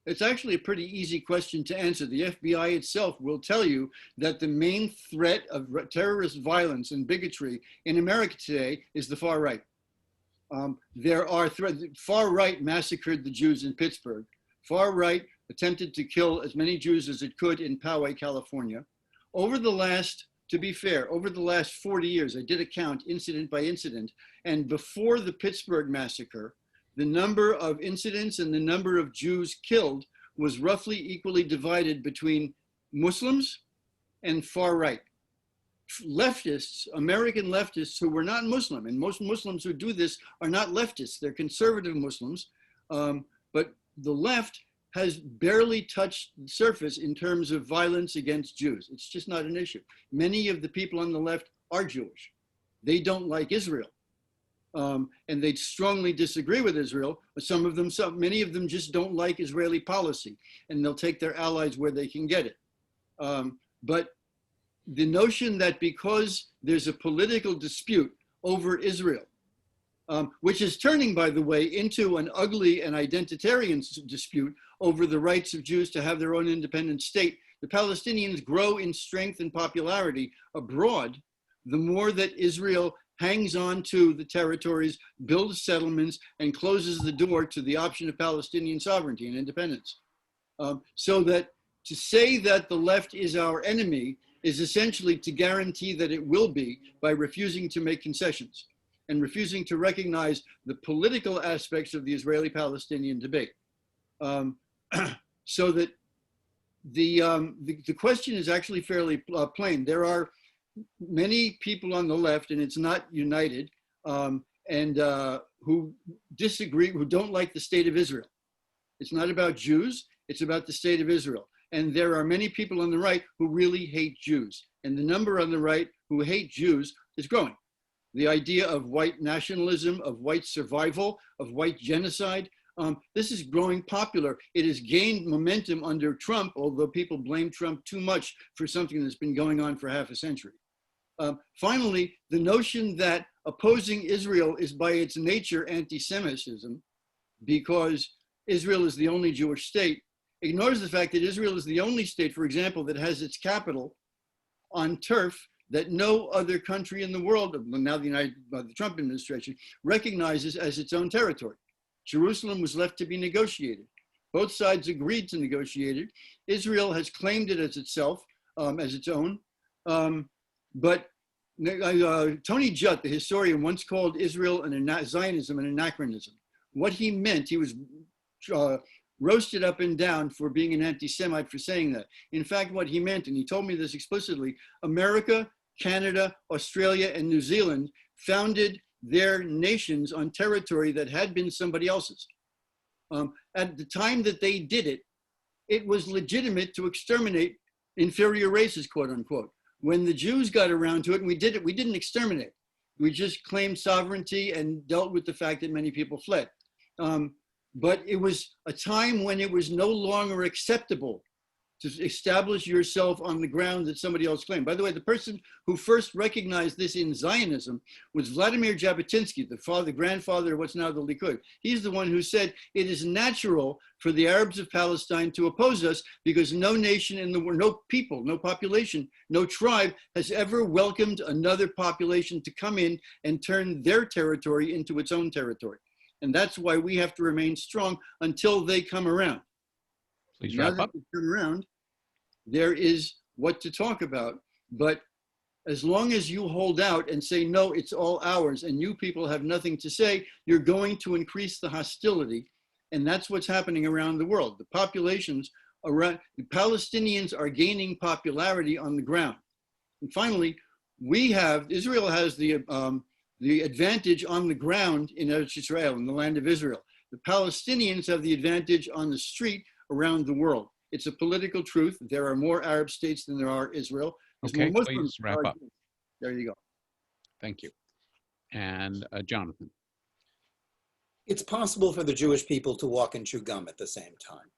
It's actually a pretty easy question to answer. The FBI itself will tell you that the main threat of terrorist violence and bigotry in America today is the far right. There are far right massacred the Jews in Pittsburgh. Far right attempted to kill as many Jews as it could in Poway, California. To be fair, over the last 40 years, I did a count incident by incident, and before the Pittsburgh massacre, the number of incidents and the number of Jews killed was roughly equally divided between Muslims and far right. Leftists, American leftists who were not Muslim, and most Muslims who do this are not leftists, they're conservative Muslims, but the left has barely touched the surface in terms of violence against Jews. It's just not an issue. Many of the people on the left are Jewish. They don't like Israel. And they strongly disagree with Israel, but many of them just don't like Israeli policy, and they'll take their allies where they can get it. But the notion that because there's a political dispute over Israel, which is turning, by the way, into an ugly and identitarian dispute over the rights of Jews to have their own independent state, the Palestinians grow in strength and popularity abroad, the more that Israel hangs on to the territories, builds settlements, and closes the door to the option of Palestinian sovereignty and independence. So that to say that the left is our enemy is essentially to guarantee that it will be by refusing to make concessions and refusing to recognize the political aspects of the Israeli-Palestinian debate. So that the question is actually fairly plain. There are many people on the left, and it's not united, who disagree, who don't like the state of Israel. It's not about Jews, it's about the state of Israel. And there are many people on the right who really hate Jews. And the number on the right who hate Jews is growing. The idea of white nationalism, of white survival, of white genocide, this is growing popular. It has gained momentum under Trump, although people blame Trump too much for something that's been going on for half a century. Finally, the notion that opposing Israel is by its nature anti-Semitism, because Israel is the only Jewish state, ignores the fact that Israel is the only state, for example, that has its capital on turf that no other country in the world, now the Trump administration, recognizes as its own territory. Jerusalem was left to be negotiated. Both sides agreed to negotiate it. Israel has claimed it as itself, as its own. But Tony Judt, the historian, once called Israel and Zionism an anachronism. What he meant, he was roasted up and down for being an anti-Semite for saying that. In fact, what he meant, and he told me this explicitly, America Canada, Australia, and New Zealand founded their nations on territory that had been somebody else's. At the time that they did it, it was legitimate to exterminate inferior races, quote unquote. When the Jews got around to it, and we did it, we didn't exterminate. We just claimed sovereignty and dealt with the fact that many people fled. But it was a time when it was no longer acceptable to establish yourself on the ground that somebody else claimed. By the way, the person who first recognized this in Zionism was Vladimir Jabotinsky, the grandfather of what's now the Likud. He's the one who said it is natural for the Arabs of Palestine to oppose us because no nation in the world, no people, no population, no tribe has ever welcomed another population to come in and turn their territory into its own territory. And that's why we have to remain strong until they come around. Please now wrap up. that they come around, there is what to talk about. But as long as you hold out and say, no, it's all ours, and you people have nothing to say, you're going to increase the hostility. And that's what's happening around the world. The populations around, the Palestinians are gaining popularity on the ground. And finally, Israel has the advantage on the ground in Eretz Israel, in the land of Israel. The Palestinians have the advantage on the street around the world. It's a political truth. There are more Arab states than there are Israel. There's Okay, more Muslims please wrap up. There you go. Thank you. And Jonathan. It's possible for the Jewish people to walk and chew gum at the same time.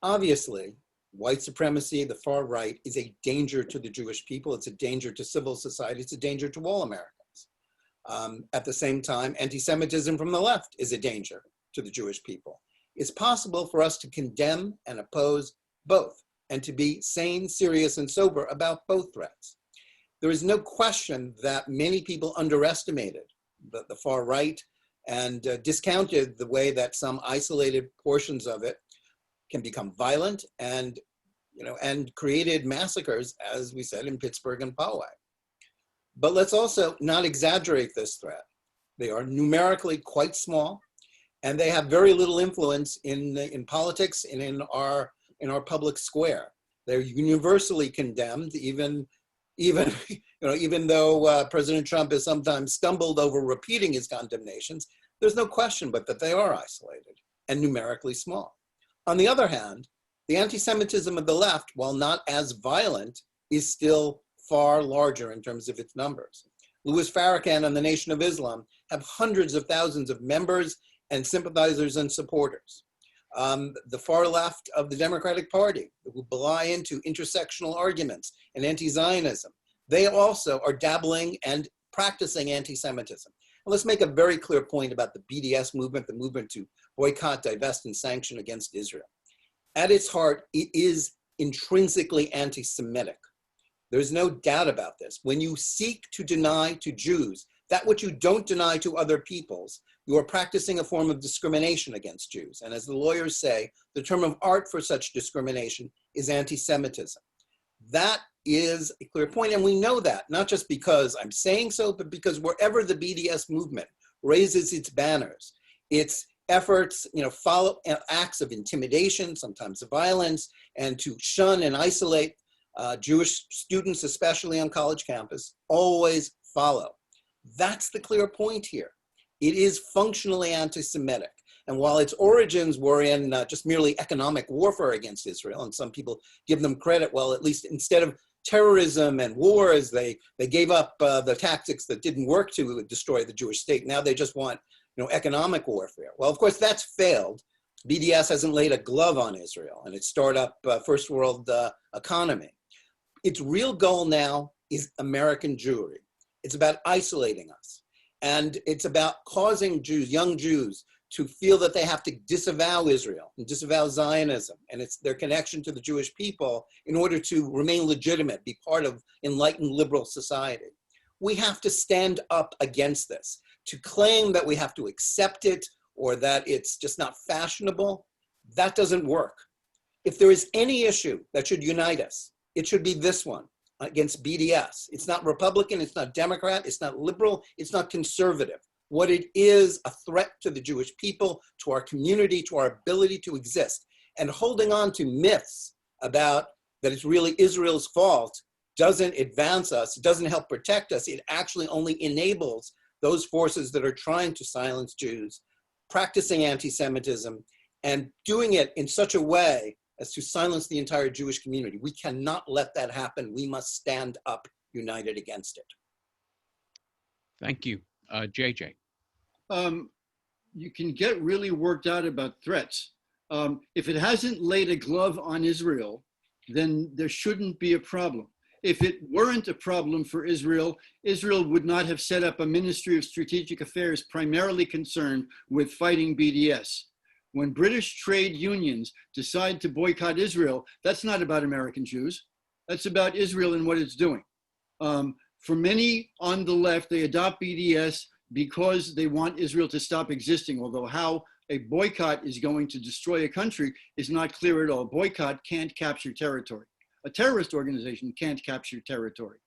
Obviously, white supremacy, the far right, is a danger to the Jewish people. It's a danger to civil society. It's a danger to all Americans. At the same time, anti-Semitism from the left is a danger to the Jewish people. It's possible for us to condemn and oppose both and to be sane, serious, and sober about both threats. There is no question that many people underestimated the far right and discounted the way that some isolated portions of it can become violent and created massacres, as we said, in Pittsburgh and Poway. But let's also not exaggerate this threat. They are numerically quite small, and they have very little influence in politics and in our public square. They're universally condemned, even though President Trump has sometimes stumbled over repeating his condemnations. There's no question but that they are isolated and numerically small. On the other hand, the anti-Semitism of the left, while not as violent, is still far larger in terms of its numbers. Louis Farrakhan and the Nation of Islam have hundreds of thousands of members and sympathizers and supporters. The far left of the Democratic Party, who buy into intersectional arguments and anti-Zionism, they also are dabbling and practicing anti-Semitism. And let's make a very clear point about the BDS movement, the movement to boycott, divest, and sanction against Israel. At its heart, it is intrinsically anti-Semitic. There's no doubt about this. When you seek to deny to Jews that which you don't deny to other peoples, you are practicing a form of discrimination against Jews. And as the lawyers say, the term of art for such discrimination is anti-Semitism. That is a clear point, and we know that, not just because I'm saying so, but because wherever the BDS movement raises its banners, its efforts, follow acts of intimidation, sometimes violence, and to shun and isolate Jewish students, especially on college campus, always follow. That's the clear point here. It is functionally anti-Semitic. And while its origins were in just merely economic warfare against Israel, and some people give them credit, well, at least instead of terrorism and wars, they gave up the tactics that didn't work to destroy the Jewish state. Now they just want economic warfare. Well, of course, that's failed. BDS hasn't laid a glove on Israel and its startup first world economy. Its real goal now is American Jewry. It's about isolating us. And it's about causing Jews, young Jews, to feel that they have to disavow Israel and disavow Zionism and their connection to the Jewish people in order to remain legitimate, be part of enlightened liberal society. We have to stand up against this. To claim that we have to accept it or that it's just not fashionable, that doesn't work. If there is any issue that should unite us, it should be this one against BDS. It's not Republican, it's not Democrat, it's not liberal, it's not conservative. What it is, a threat to the Jewish people, to our community, to our ability to exist. And holding on to myths about that it's really Israel's fault doesn't advance us, it doesn't help protect us, it actually only enables those forces that are trying to silence Jews, practicing anti-Semitism, and doing it in such a way as to silence the entire Jewish community. We cannot let that happen. We must stand up united against it. Thank you. JJ. You can get really worked out about threats. If it hasn't laid a glove on Israel, then there shouldn't be a problem. If it weren't a problem for Israel, Israel would not have set up a Ministry of Strategic Affairs primarily concerned with fighting BDS. When British trade unions decide to boycott Israel, that's not about American Jews. That's about Israel and what it's doing. For many on the left, they adopt BDS because they want Israel to stop existing, although how a boycott is going to destroy a country is not clear at all. Boycott can't capture territory. A terrorist organization can't capture territory.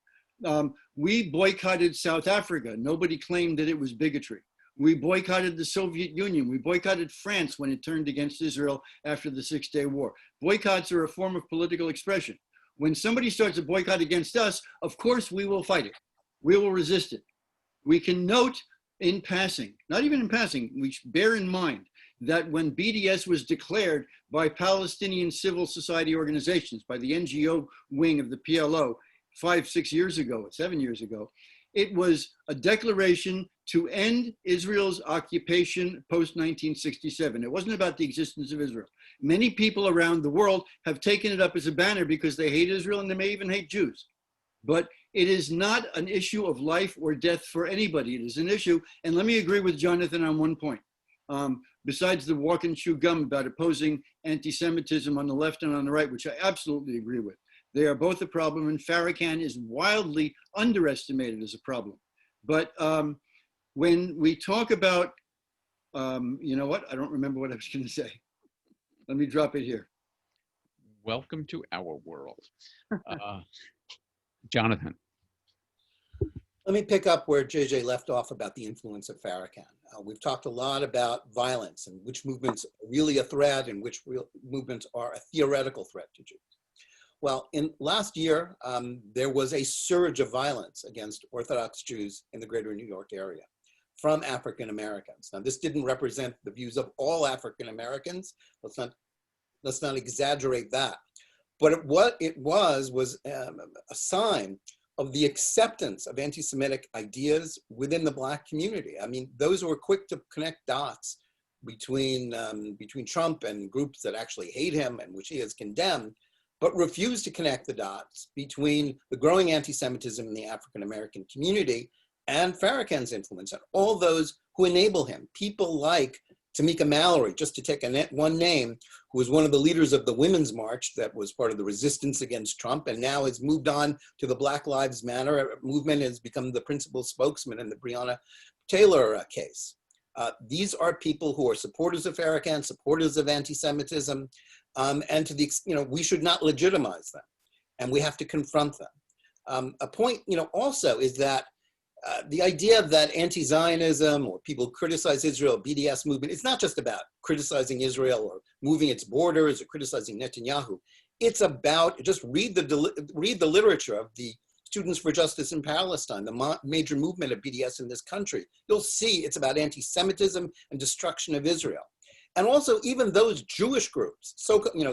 We boycotted South Africa. Nobody claimed that it was bigotry. We boycotted the Soviet Union. We boycotted France when it turned against Israel after the Six-Day War. Boycotts are a form of political expression. When somebody starts a boycott against us, of course we will fight it. We will resist it. We can note in passing, not even in passing, we should bear in mind that when BDS was declared by Palestinian civil society organizations, by the NGO wing of the PLO 5-6 years ago, 7 years ago, it was a declaration to end Israel's occupation post-1967. It wasn't about the existence of Israel. Many people around the world have taken it up as a banner because they hate Israel and they may even hate Jews. But it is not an issue of life or death for anybody. It is an issue, and let me agree with Jonathan on one point. Besides the walk and chew gum about opposing anti-Semitism on the left and on the right, which I absolutely agree with. They are both a problem, and Farrakhan is wildly underestimated as a problem. But when we talk about, you know what? I don't remember what I was going to say. Let me drop it here. Welcome to our world. Jonathan. Let me pick up where JJ left off about the influence of Farrakhan. We've talked a lot about violence and which movements are really a threat and which movements are a theoretical threat to Jews. Well, in last year, there was a surge of violence against Orthodox Jews in the greater New York area from African Americans. Now, this didn't represent the views of all African Americans. Let's not exaggerate that. But what it was a sign of the acceptance of anti-Semitic ideas within the Black community. I mean, those who were quick to connect dots between Trump and groups that actually hate him and which he has condemned, but refuse to connect the dots between the growing anti-Semitism in the African-American community and Farrakhan's influence, and all those who enable him. People like Tamika Mallory, just to take one name, who was one of the leaders of the Women's March that was part of the resistance against Trump, and now has moved on to the Black Lives Matter movement, has become the principal spokesman in the Breonna Taylor case. These are people who are supporters of Farrakhan, supporters of anti-Semitism, and to the, we should not legitimize them, and we have to confront them. A point, also is that the idea that anti-Zionism or people criticize Israel, BDS movement, it's not just about criticizing Israel or moving its borders or criticizing Netanyahu. It's about, just read the literature of the Students for Justice in Palestine, the major movement of BDS in this country. You'll see it's about anti-Semitism and destruction of Israel. And also even those Jewish groups,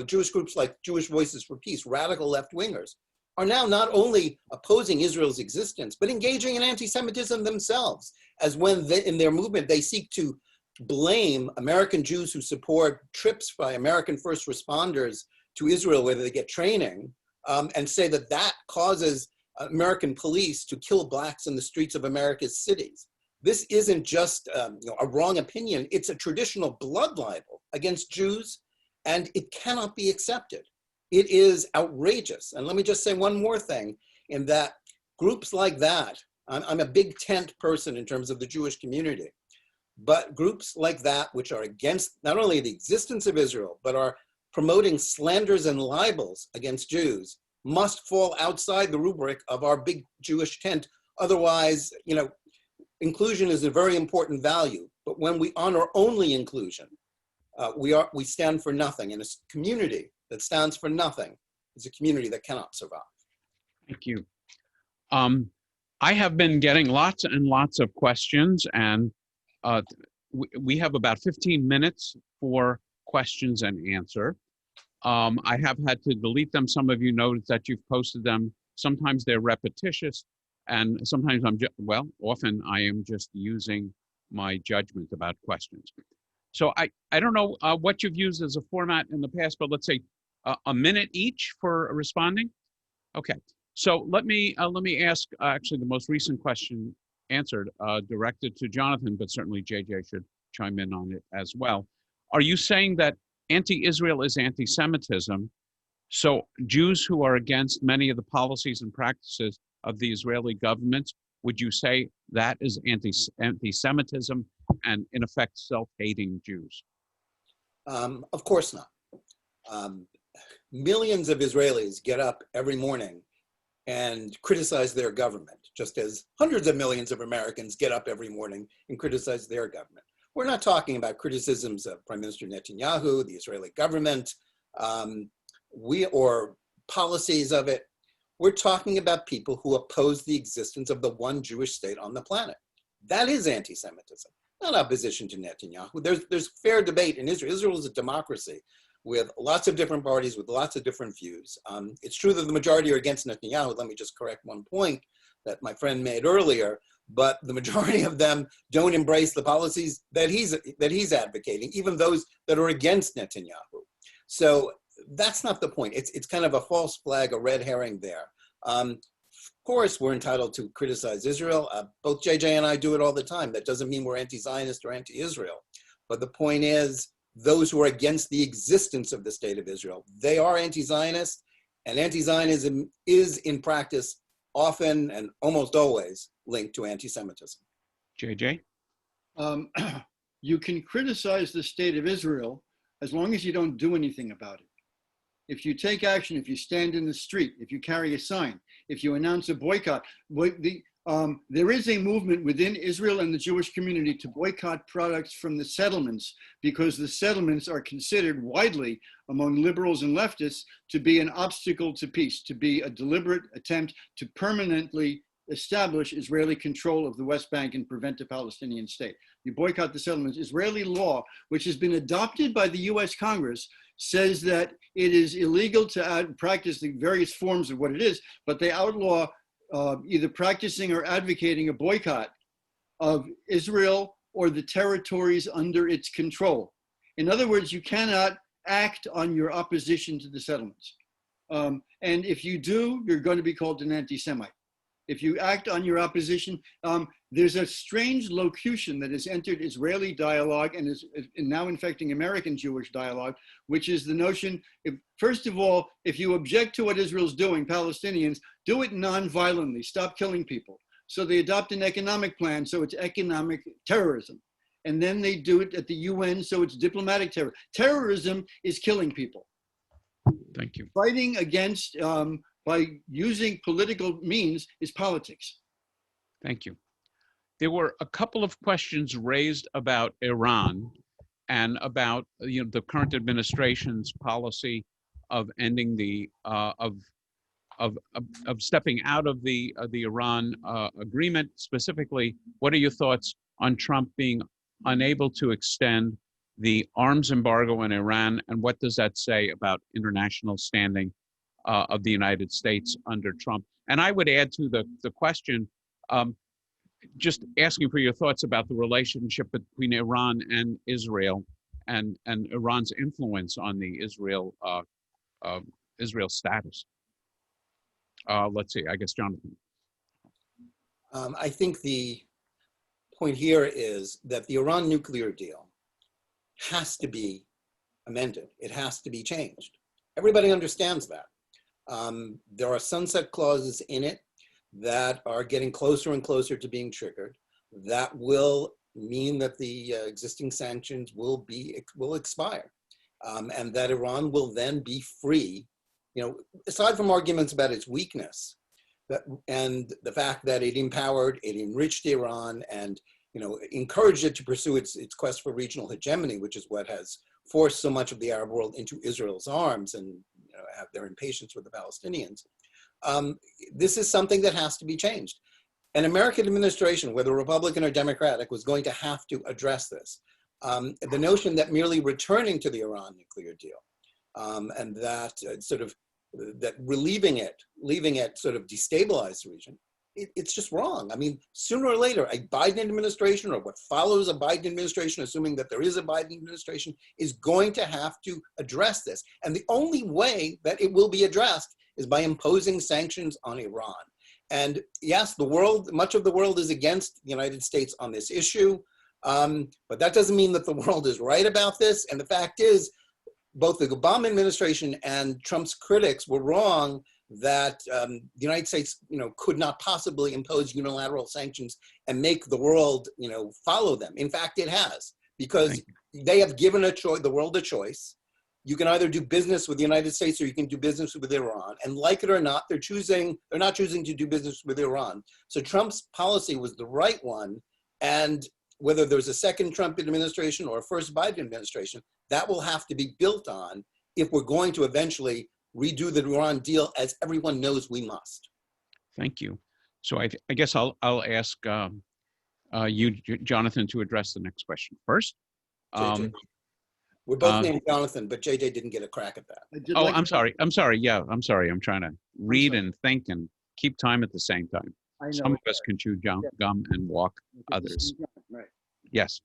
Jewish groups like Jewish Voices for Peace, radical left-wingers, are now not only opposing Israel's existence, but engaging in anti-Semitism themselves, as when in their movement, they seek to blame American Jews who support trips by American first responders to Israel where they get training, and say that that causes American police to kill Blacks in the streets of America's cities. This isn't just a wrong opinion, it's a traditional blood libel against Jews, and it cannot be accepted. It is outrageous. And let me just say one more thing, in that groups like that, I'm a big tent person in terms of the Jewish community, but groups like that, which are against not only the existence of Israel, but are promoting slanders and libels against Jews, must fall outside the rubric of our big Jewish tent. Otherwise, inclusion is a very important value, but when we honor only inclusion, we stand for nothing. And a community that stands for nothing is a community that cannot survive. Thank you. I have been getting lots and lots of questions, and we have about 15 minutes for questions and answer. I have had to delete them. Some of you noticed that you've posted them. Sometimes they're repetitious, and sometimes often I am just using my judgment about questions. So I don't know what you've used as a format in the past, but let's say a minute each for responding. Okay. So let me ask actually the most recent question answered, directed to Jonathan, but certainly JJ should chime in on it as well. Are you saying that anti-Israel is anti-Semitism? So Jews who are against many of the policies and practices of the Israeli government, would you say that is anti-Semitism and in effect self-hating Jews? Of course not. Millions of Israelis get up every morning and criticize their government, just as hundreds of millions of Americans get up every morning and criticize their government. We're not talking about criticisms of Prime Minister Netanyahu, the Israeli government, or policies of it. We're talking about people who oppose the existence of the one Jewish state on the planet. That is anti-Semitism, not opposition to Netanyahu. There's fair debate in Israel. Israel is a democracy with lots of different parties, with lots of different views. It's true that the majority are against Netanyahu. Let me just correct one point that my friend made earlier, but the majority of them don't embrace the policies that he's advocating, even those that are against Netanyahu. So that's not the point. It's kind of a false flag, a red herring there. Of course, we're entitled to criticize Israel. Both JJ and I do it all the time. That doesn't mean we're anti-Zionist or anti-Israel. But the point is, those who are against the existence of the state of Israel, they are anti-Zionist, and anti-Zionism is in practice often and almost always linked to anti-Semitism. JJ? You can criticize the state of Israel as long as you don't do anything about it. If you take action, if you stand in the street, if you carry a sign, if you announce a boycott, there is a movement within Israel and the Jewish community to boycott products from the settlements, because the settlements are considered widely among liberals and leftists to be an obstacle to peace, to be a deliberate attempt to permanently establish Israeli control of the West Bank and prevent a Palestinian state. You boycott the settlements. Israeli law, which has been adopted by the US Congress, says that it is illegal to practice the various forms of what it is, but they outlaw either practicing or advocating a boycott of Israel or the territories under its control. In other words, you cannot act on your opposition to the settlements. And if you do, you're going to be called an anti-Semite. If you act on your opposition, there's a strange locution that has entered Israeli dialogue and is now infecting American Jewish dialogue, which is the notion, first of all, if you object to what Israel's doing, Palestinians, do it non-violently, stop killing people. So they adopt an economic plan, so it's economic terrorism. And then they do it at the UN, so it's diplomatic terror. Terrorism is killing people. Thank you. Fighting against, by using political means, is politics. Thank you. There were a couple of questions raised about Iran and about the current administration's policy of ending the of stepping out of the Iran agreement. Specifically, what are your thoughts on Trump being unable to extend the arms embargo on Iran, and what does that say about international standing of the United States under Trump? And I would add to the question, just asking for your thoughts about the relationship between Iran and Israel, and Iran's influence on the Israel status. Let's see, I guess Jonathan. I think the point here is that the Iran nuclear deal has to be amended. It has to be changed. Everybody understands that. There are sunset clauses in it that are getting closer and closer to being triggered. That will mean that the existing sanctions will expire, and that Iran will then be free. Aside from arguments about its weakness, and the fact that it empowered, it enriched Iran, and encouraged it to pursue its quest for regional hegemony, which is what has forced so much of the Arab world into Israel's arms and have their impatience with the Palestinians. This is something that has to be changed. An American administration, whether Republican or Democratic, was going to have to address this. The notion that merely returning to the Iran nuclear deal and that that leaving it sort of destabilize the region, it's just wrong. I mean, sooner or later, a Biden administration or what follows a Biden administration, assuming that there is a Biden administration, is going to have to address this. And the only way that it will be addressed is by imposing sanctions on Iran. And yes, much of the world is against the United States on this issue, but that doesn't mean that the world is right about this. And the fact is, both the Obama administration and Trump's critics were wrong that the United States, could not possibly impose unilateral sanctions and make the world, follow them. In fact, it has, because they have given the world a choice. You can either do business with the United States or you can do business with Iran. And like it or not, they're not choosing to do business with Iran. So Trump's policy was the right one. And whether there's a second Trump administration or a first Biden administration, that will have to be built on if we're going to eventually redo the Iran deal, as everyone knows we must. Thank you. So I guess I'll ask you, Jonathan, to address the next question first. We're both named Jonathan, but JJ didn't get a crack at that. Oh, I'm sorry. Yeah, I'm sorry. I'm trying to read and think and keep time at the same time. Some of us can chew gum and walk others. Right. Yes.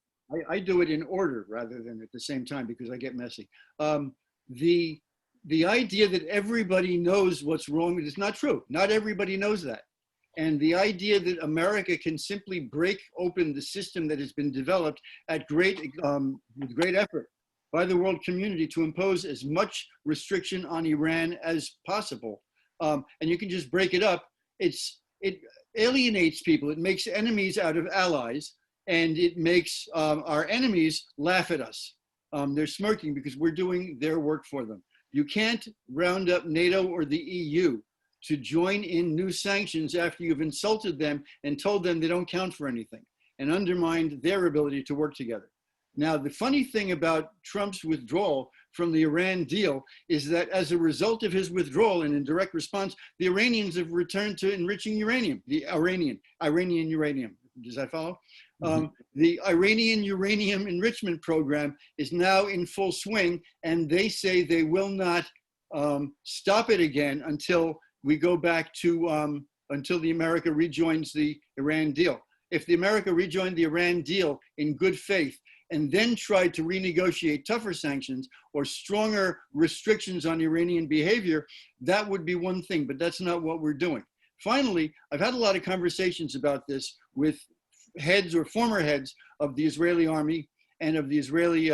I do it in order rather than at the same time because I get messy. The idea that everybody knows what's wrong is not true. Not everybody knows that. And the idea that America can simply break open the system that has been developed at with great effort by the world community to impose as much restriction on Iran as possible, and you can just break it up, it alienates people. It makes enemies out of allies, and it makes our enemies laugh at us. They're smirking because we're doing their work for them. You can't round up NATO or the EU to join in new sanctions after you've insulted them and told them they don't count for anything and undermined their ability to work together. Now, the funny thing about Trump's withdrawal from the Iran deal is that as a result of his withdrawal and in direct response, the Iranians have returned to enriching uranium, the Iranian uranium. Does that follow? Mm-hmm. The Iranian uranium enrichment program is now in full swing, and they say they will not stop it again until we go back to, until the America rejoins the Iran deal. If the America rejoined the Iran deal in good faith and then tried to renegotiate tougher sanctions or stronger restrictions on Iranian behavior, that would be one thing, but that's not what we're doing. Finally, I've had a lot of conversations about this with heads or former heads of the Israeli army and of the Israeli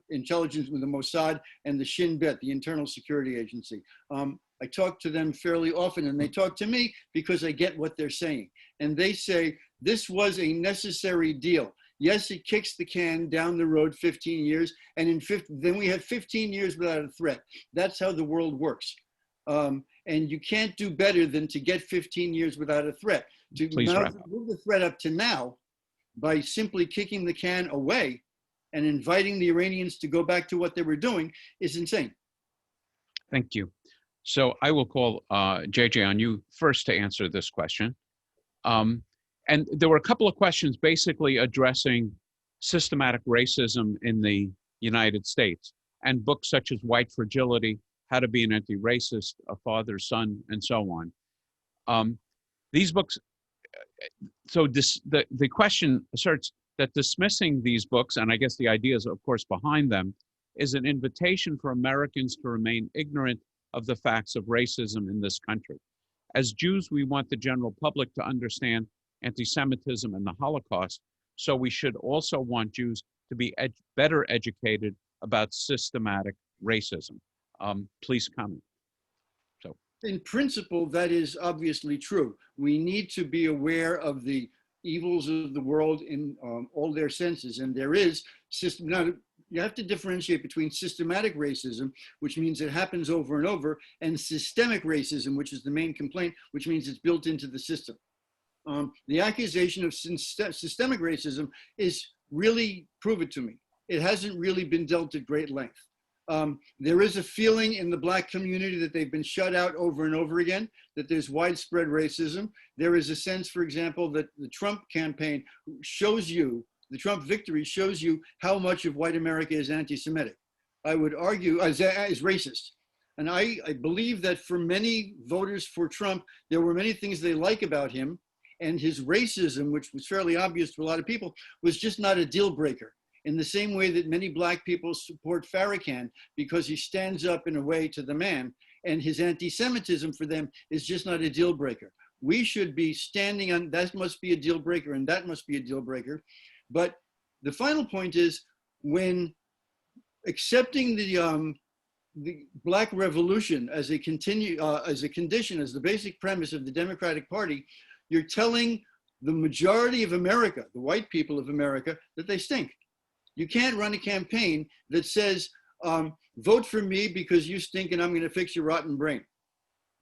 intelligence with the Mossad and the Shin Bet, the Internal Security Agency. I talk to them fairly often, and they talk to me because I get what they're saying. And they say, this was a necessary deal. Yes, it kicks the can down the road 15 years, and then we have 15 years without a threat. That's how the world works. And you can't do better than to get 15 years without a threat. To move the threat up to now by simply kicking the can away and inviting the Iranians to go back to what they were doing is insane. Thank you. So I will call JJ on you first to answer this question. And there were a couple of questions basically addressing systematic racism in the United States and books such as White Fragility, How to Be an Anti-Racist, A Father's Son, and so on. These books, so the question asserts that dismissing these books, and I guess the idea is of course behind them, is an invitation for Americans to remain ignorant of the facts of racism in this country. As Jews, we want the general public to understand anti-Semitism and the Holocaust, so we should also want Jews to be better educated about systematic racism. Please comment. In principle, that is obviously true. We need to be aware of the evils of the world in all their senses, and there is system. Now, you have to differentiate between systematic racism, which means it happens over and over, and systemic racism, which is the main complaint, which means it's built into the system. The accusation of systemic racism is really, prove it to me. It hasn't really been dealt at great length. There is a feeling in the Black community that they've been shut out over and over again, that there's widespread racism. There is a sense, for example, that the Trump campaign shows you, the Trump victory shows you how much of white America is anti-Semitic. I would argue is racist. And I believe that for many voters for Trump, there were many things they like about him, and his racism, which was fairly obvious to a lot of people, was just not a deal breaker. In the same way that many Black people support Farrakhan because he stands up in a way to the man, and his anti-Semitism for them is just not a deal breaker. We should be standing on, that must be a deal breaker, and that must be a deal breaker. But the final point is, when accepting the Black Revolution as a condition, as the basic premise of the Democratic Party, you're telling the majority of America, the white people of America, that they stink. You can't run a campaign that says, vote for me because you stink and I'm going to fix your rotten brain,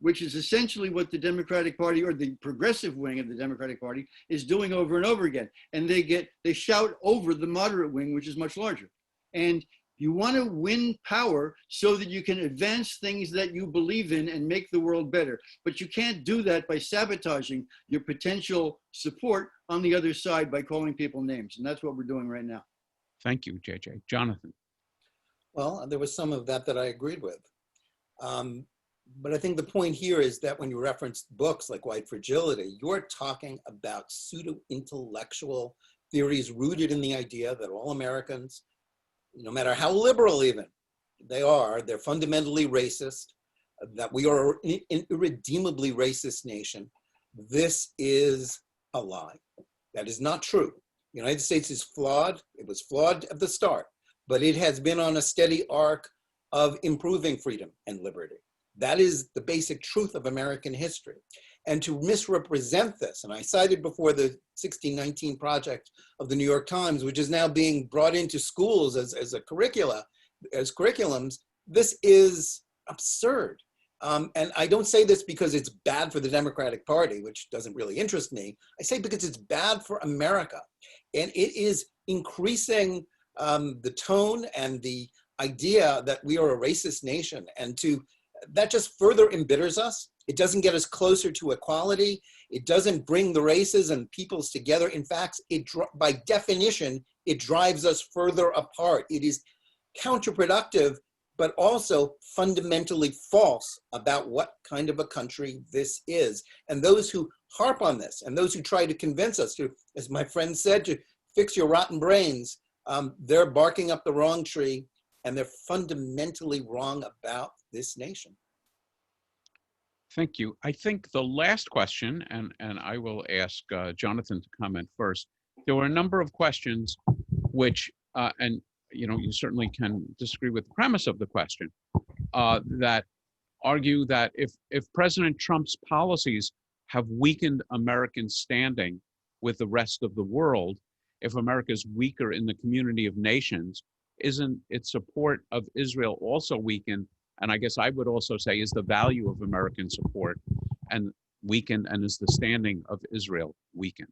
which is essentially what the Democratic Party, or the progressive wing of the Democratic Party, is doing over and over again. And they shout over the moderate wing, which is much larger. And you want to win power so that you can advance things that you believe in and make the world better. But you can't do that by sabotaging your potential support on the other side by calling people names. And that's what we're doing right now. Thank you, JJ. Jonathan. Well, there was some of that I agreed with. But I think the point here is that when you reference books like White Fragility, you're talking about pseudo-intellectual theories rooted in the idea that all Americans, no matter how liberal even they're fundamentally racist, that we are an irredeemably racist nation. This is a lie. That is not true. The United States is flawed. It was flawed at the start, but it has been on a steady arc of improving freedom and liberty. That is the basic truth of American history. And to misrepresent this, and I cited before the 1619 project of the New York Times, which is now being brought into schools as curriculums, this is absurd. And I don't say this because it's bad for the Democratic Party, which doesn't really interest me. I say because it's bad for America. And it is increasing the tone and the idea that we are a racist nation. And that just further embitters us. It doesn't get us closer to equality. It doesn't bring the races and peoples together. In fact, by definition, it drives us further apart. It is counterproductive, but also fundamentally false about what kind of a country this is. And those who harp on this, and those who try to convince us to, as my friend said, to fix your rotten brains, they're barking up the wrong tree, and they're fundamentally wrong about this nation. Thank you. I think the last question, and I will ask Jonathan to comment first. There were a number of questions which, and you certainly can disagree with the premise of the question, that argue that if President Trump's policies have weakened American standing with the rest of the world, if America is weaker in the community of nations, isn't its support of Israel also weakened? And I guess I would also say, is the value of American support and weakened, and is the standing of Israel weakened?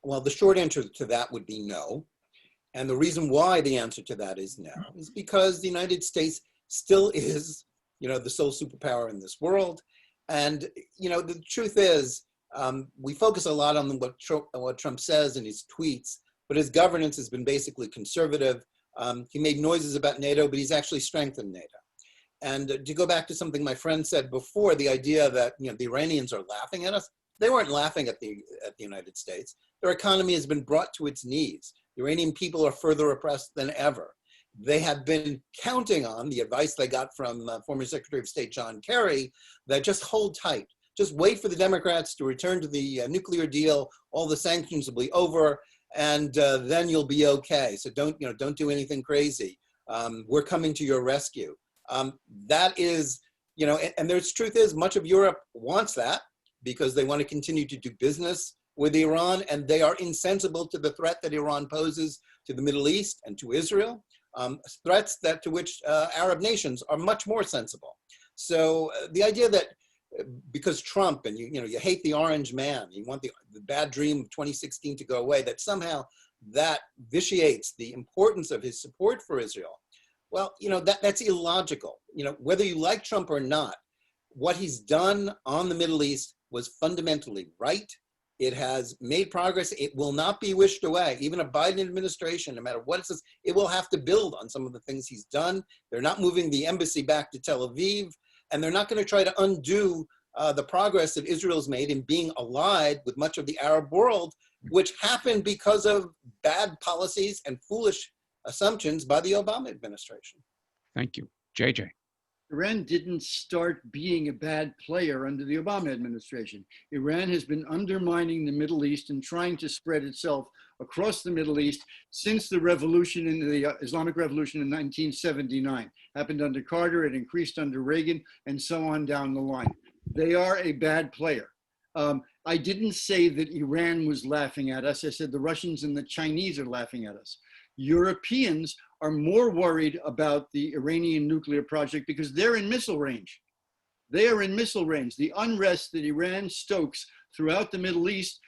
Well, the short answer to that would be no. And the reason why the answer to that is no is because the United States still is, the sole superpower in this world. And, the truth is, we focus a lot on what Trump says in his tweets, but his governance has been basically conservative. He made noises about NATO, but he's actually strengthened NATO. And to go back to something my friend said before, the idea that the Iranians are laughing at us, they weren't laughing at the United States. Their economy has been brought to its knees. The Iranian people are further oppressed than ever. They have been counting on the advice they got from former Secretary of State John Kerry that just hold tight. Just wait for the Democrats to return to the nuclear deal. All the sanctions will be over, and then you'll be okay. So don't do anything crazy. We're coming to your rescue. That is, and the truth is, much of Europe wants that because they want to continue to do business with Iran, and they are insensible to the threat that Iran poses to the Middle East and to Israel. Threats to which Arab nations are much more sensible. So the idea that because Trump and you hate the orange man, you want the bad dream of 2016 to go away, that somehow that vitiates the importance of his support for Israel. Well, that's illogical. Whether you like Trump or not, what he's done on the Middle East was fundamentally right. It has made progress. It will not be wished away. Even a Biden administration, no matter what it says, it will have to build on some of the things he's done. They're not moving the embassy back to Tel Aviv, and they're not going to try to undo the progress that Israel's made in being allied with much of the Arab world, which happened because of bad policies and foolish assumptions by the Obama administration. Thank you. JJ. Iran didn't start being a bad player under the Obama administration. Iran has been undermining the Middle East and trying to spread itself across the Middle East since the revolution in the Islamic Revolution in 1979. Happened under Carter, it increased under Reagan, and so on down the line. They are a bad player. I didn't say that Iran was laughing at us. I said the Russians and the Chinese are laughing at us. Europeans are more worried about the Iranian nuclear project because they're in missile range. They are in missile range. The unrest that Iran stokes throughout the Middle East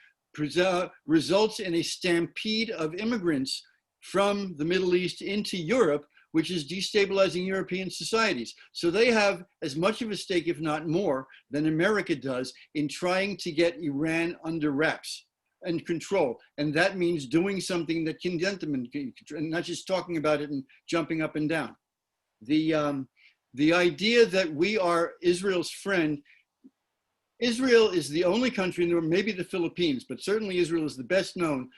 results in a stampede of immigrants from the Middle East into Europe, which is destabilizing European societies. So they have as much of a stake, if not more, than America does in trying to get Iran under wraps and control. And that means doing something that can get them and not just talking about it and jumping up and down. The idea that we are Israel's friend, Israel is the only country in the world, maybe the Philippines, but certainly Israel is the best known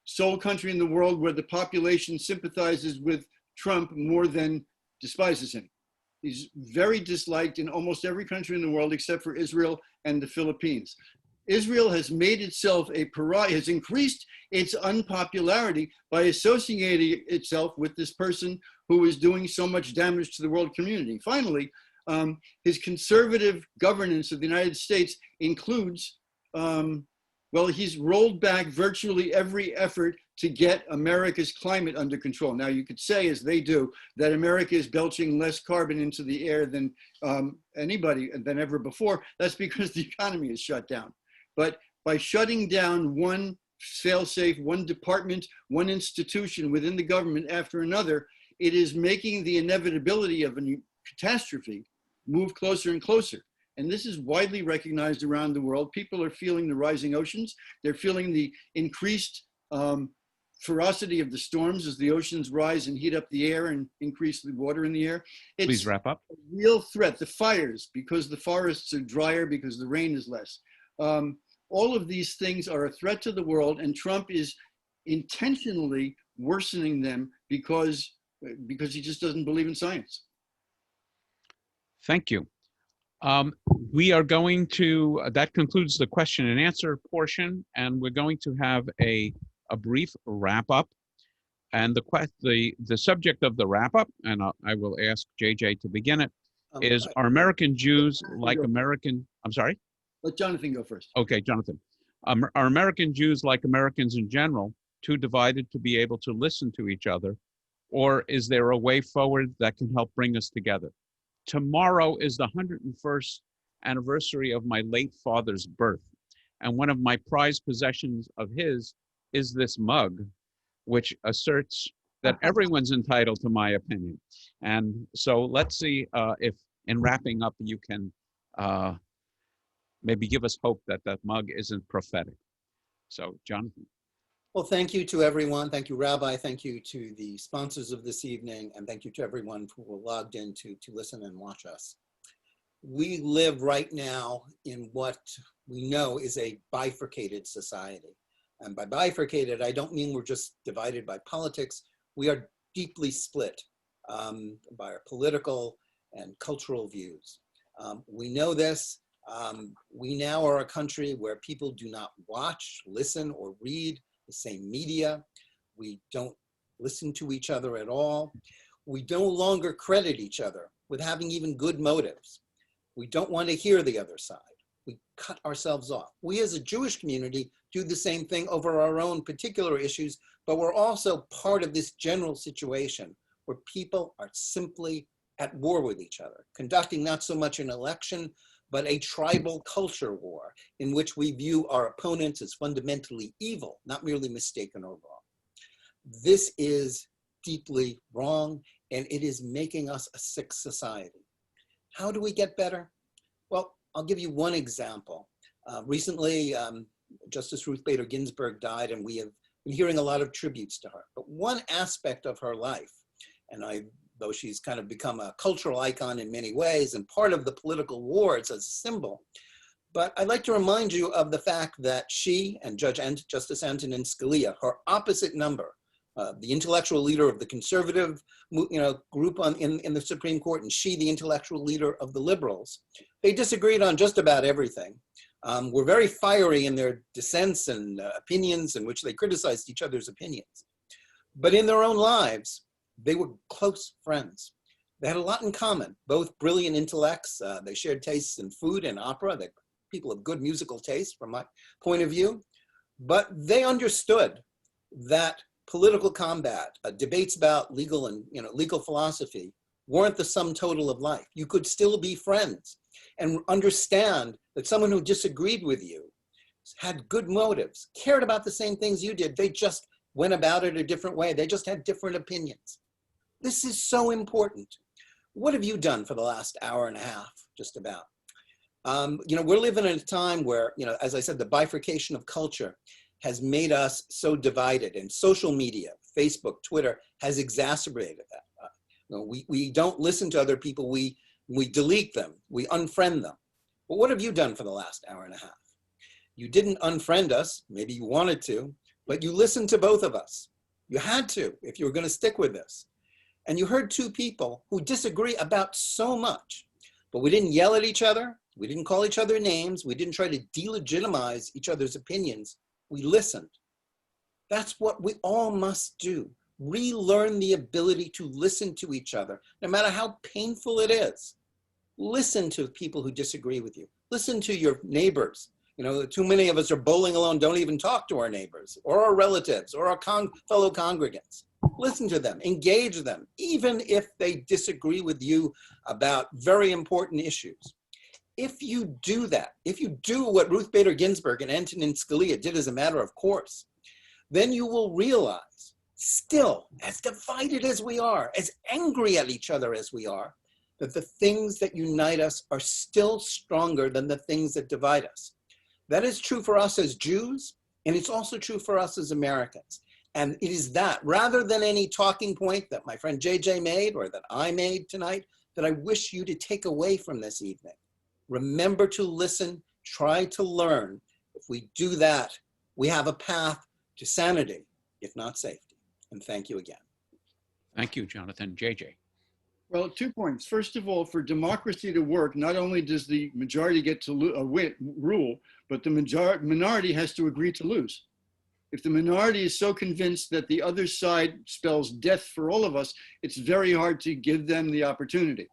sole country in the world where the population sympathizes with Trump more than despises him. He's very disliked in almost every country in the world except for Israel and the Philippines. Israel has made itself a pariah, has increased its unpopularity by associating itself with this person who is doing so much damage to the world community. Finally, his conservative governance of the United States includes, well, he's rolled back virtually every effort to get America's climate under control. Now, you could say, as they do, that America is belching less carbon into the air than anybody than ever before. That's because the economy is shut down. But by shutting down one fail-safe, one department, one institution within the government after another, it is making the inevitability of a catastrophe move closer and closer. And this is widely recognized around the world. People are feeling the rising oceans. They're feeling the increased ferocity of the storms as the oceans rise and heat up the air and increase the water in the air. It's Please wrap up. a real threat. The fires, because the forests are drier, because the rain is less. All of these things are a threat to the world, and Trump is intentionally worsening them because he just doesn't believe in science. Thank you. We are going to, that concludes the question and answer portion, and we're going to have a brief wrap up. And the subject of the wrap up, and I will ask JJ to begin it, is are American Jews like American, I'm sorry? Let Jonathan go first. Okay, Jonathan. Are American Jews like Americans in general too divided to be able to listen to each other? Or is there a way forward that can help bring us together? Tomorrow is the 101st anniversary of my late father's birth. And one of my prized possessions of his is this mug, which asserts that everyone's entitled to my opinion. And so let's see if in wrapping up, you can maybe give us hope that that mug isn't prophetic. So, Jonathan. Well, thank you to everyone. Thank you, Rabbi. Thank you to the sponsors of this evening. And thank you to everyone who were logged in to listen and watch us. We live right now in what we know is a bifurcated society. And by bifurcated, I don't mean we're just divided by politics. We are deeply split by our political and cultural views. We know this. We now are a country where people do not watch, listen, or read the same media. We don't listen to each other at all. We no longer credit each other with having even good motives. We don't want to hear the other side. We cut ourselves off. We as a Jewish community do the same thing over our own particular issues, but we're also part of this general situation where people are simply at war with each other, conducting not so much an election, but a tribal culture war in which we view our opponents as fundamentally evil, not merely mistaken or wrong. This is deeply wrong, and it is making us a sick society. How do we get better? Well, I'll give you one example. Recently, Justice Ruth Bader Ginsburg died, and we have been hearing a lot of tributes to her. But one aspect of her life, and though she's kind of become a cultural icon in many ways and part of the political wars as a symbol, but I'd like to remind you of the fact that she and Justice Antonin Scalia, her opposite number, the intellectual leader of the conservative group in the Supreme Court, and she, the intellectual leader of the liberals, they disagreed on just about everything. Were very fiery in their dissents and opinions in which they criticized each other's opinions. But in their own lives, they were close friends. They had a lot in common, both brilliant intellects. They shared tastes in food and opera. They're people of good musical taste from my point of view. But they understood that political combat, debates about legal and legal philosophy weren't the sum total of life. You could still be friends and understand that someone who disagreed with you had good motives, cared about the same things you did. They just went about it a different way. They just had different opinions. This is so important. What have you done for the last hour and a half, just about? We're living in a time where, as I said, the bifurcation of culture has made us so divided, and social media, Facebook, Twitter, has exacerbated that. We don't listen to other people, we delete them, we unfriend them. But what have you done for the last hour and a half? You didn't unfriend us, maybe you wanted to, but you listened to both of us. You had to, if you were going to stick with this. And you heard two people who disagree about so much, but we didn't yell at each other, we didn't call each other names, we didn't try to delegitimize each other's opinions, we listened. That's what we all must do. Relearn the ability to listen to each other, no matter how painful it is. Listen to people who disagree with you. Listen to your neighbors. Too many of us are bowling alone, don't even talk to our neighbors or our relatives or our fellow congregants. Listen to them, engage them, even if they disagree with you about very important issues. If you do that, if you do what Ruth Bader Ginsburg and Antonin Scalia did as a matter of course, then you will realize, still, as divided as we are, as angry at each other as we are, that the things that unite us are still stronger than the things that divide us. That is true for us as Jews, and it's also true for us as Americans. And it is that, rather than any talking point that my friend JJ made or that I made tonight, that I wish you to take away from this evening. Remember to listen, try to learn. If we do that, we have a path to sanity, if not safety. And thank you again. Thank you, Jonathan. JJ. Well, 2 points. First of all, for democracy to work, not only does the majority get to rule, but the minority has to agree to lose. If the minority is so convinced that the other side spells death for all of us, it's very hard to give them the opportunity.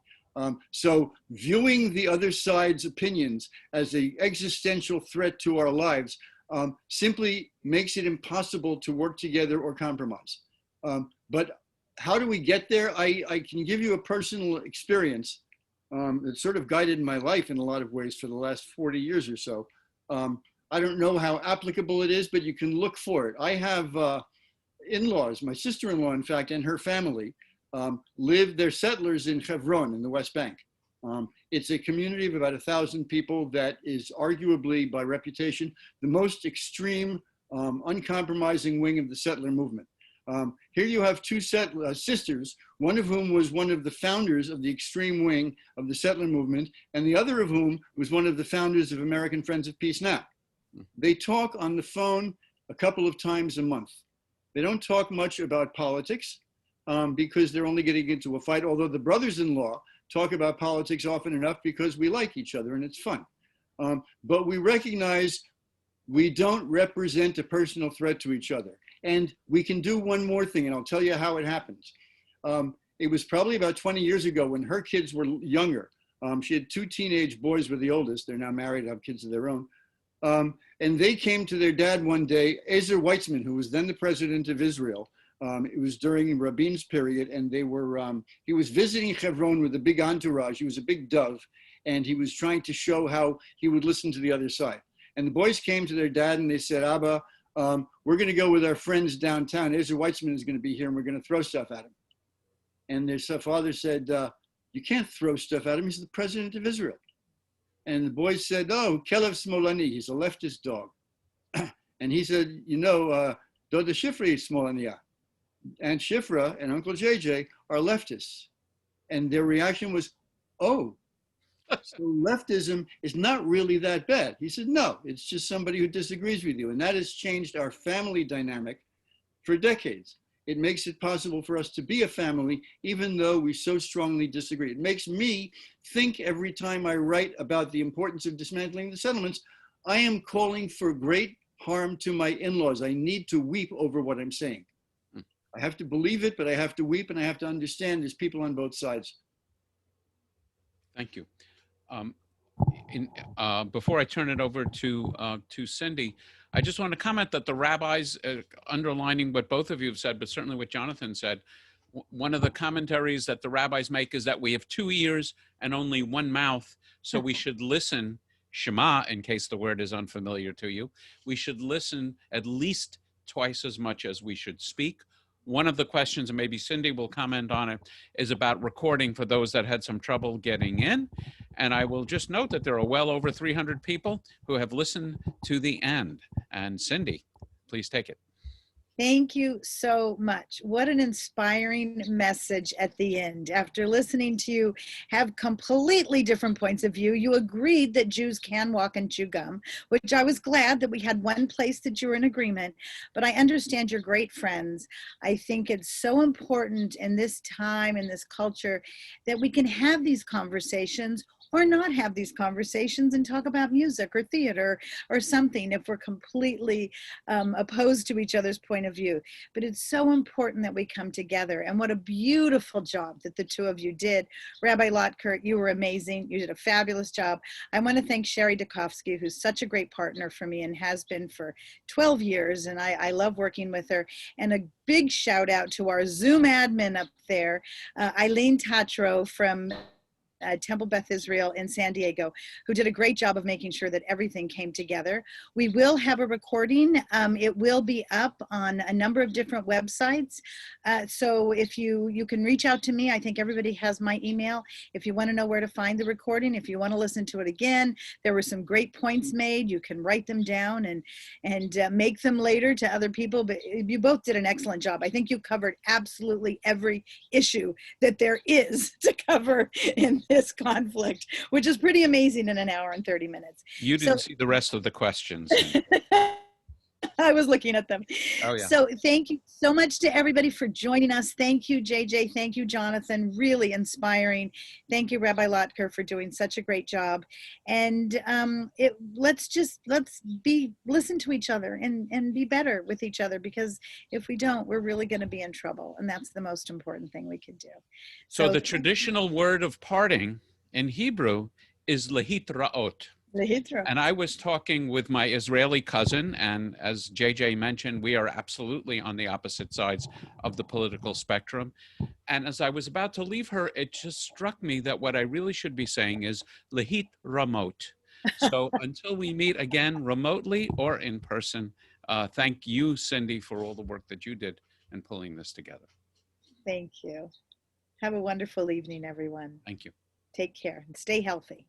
So viewing the other side's opinions as an existential threat to our lives simply makes it impossible to work together or compromise. But how do we get there? I can give you a personal experience that sort of guided my life in a lot of ways for the last 40 years or so. I don't know how applicable it is, but you can look for it. I have in-laws, my sister-in-law, in fact, and her family they're settlers in Hebron in the West Bank. It's a community of about 1,000 people that is arguably, by reputation, the most extreme, uncompromising wing of the settler movement. Here you have two sisters, one of whom was one of the founders of the extreme wing of the settler movement, and the other of whom was one of the founders of American Friends of Peace Now. They talk on the phone a couple of times a month. They don't talk much about politics because they're only getting into a fight, although the brothers-in-law talk about politics often enough because we like each other and it's fun. But we recognize we don't represent a personal threat to each other. And we can do one more thing, and I'll tell you how it happens. It was probably about 20 years ago when her kids were younger. She had 2 teenage boys, were the oldest. They're now married, have kids of their own. And they came to their dad one day, Ezer Weitzman, who was then the president of Israel. It was during Rabin's period, and he was visiting Hebron with a big entourage. He was a big dove, and he was trying to show how he would listen to the other side. And the boys came to their dad and they said, Abba, we're going to go with our friends downtown. Ezra Weitzman is going to be here, and we're going to throw stuff at him. And their father said, you can't throw stuff at him. He's the president of Israel. And the boys said, oh, Kelev Smolani, he's a leftist dog. And he said, you know, Doda Shifra is Smolania. Aunt Shifra and Uncle JJ are leftists. And their reaction was, oh, so leftism is not really that bad. He said, no, it's just somebody who disagrees with you. And that has changed our family dynamic for decades. It makes it possible for us to be a family, even though we so strongly disagree. It makes me think every time I write about the importance of dismantling the settlements, I am calling for great harm to my in-laws. I need to weep over what I'm saying. I have to believe it, but I have to weep, and I have to understand there's people on both sides. Thank you. Before I turn it over to Cindy, I just want to comment that the rabbis, underlining what both of you have said, but certainly what Jonathan said, one of the commentaries that the rabbis make is that we have 2 ears and only one mouth, so we should listen, Shema, in case the word is unfamiliar to you, we should listen at least twice as much as we should speak. One of the questions, and maybe Cindy will comment on it, is about recording for those that had some trouble getting in. And I will just note that there are well over 300 people who have listened to the end. And Cindy, please take it. Thank you so much. What an inspiring message at the end. After listening to you have completely different points of view, you agreed that Jews can walk and chew gum, which I was glad that we had one place that you were in agreement. But I understand you're great friends. I think it's so important in this time, in this culture, that we can have these conversations or not have these conversations and talk about music or theater or something if we're completely opposed to each other's point of view. But it's so important that we come together. And what a beautiful job that the two of you did. Rabbi Lotkert, you were amazing. You did a fabulous job. I want to thank Sherry Dukowski, who's such a great partner for me and has been for 12 years. And I love working with her. And a big shout out to our Zoom admin up there, Eileen Tatro from Temple Beth Israel in San Diego, who did a great job of making sure that everything came together. We will have a recording. It will be up on a number of different websites. So if you can reach out to me, I think everybody has my email. If you want to know where to find the recording, if you want to listen to it again, there were some great points made. You can write them down and make them later to other people. But you both did an excellent job. I think you covered absolutely every issue that there is to cover in this conflict, which is pretty amazing in an hour and 30 minutes. You didn't see the rest of the questions. I was looking at them. Oh, yeah. So thank you so much to everybody for joining us. Thank you, JJ. Thank you, Jonathan. Really inspiring. Thank you, Rabbi Lotker, for doing such a great job. And let's listen to each other and be better with each other, because if we don't, we're really going to be in trouble. And that's the most important thing we can do. So the traditional word of parting in Hebrew is lehitraot. And I was talking with my Israeli cousin, and as JJ mentioned, we are absolutely on the opposite sides of the political spectrum. And as I was about to leave her, it just struck me that what I really should be saying is lehit ramot. So until we meet again remotely or in person, thank you, Cindy, for all the work that you did in pulling this together. Thank you. Have a wonderful evening, everyone. Thank you. Take care and stay healthy.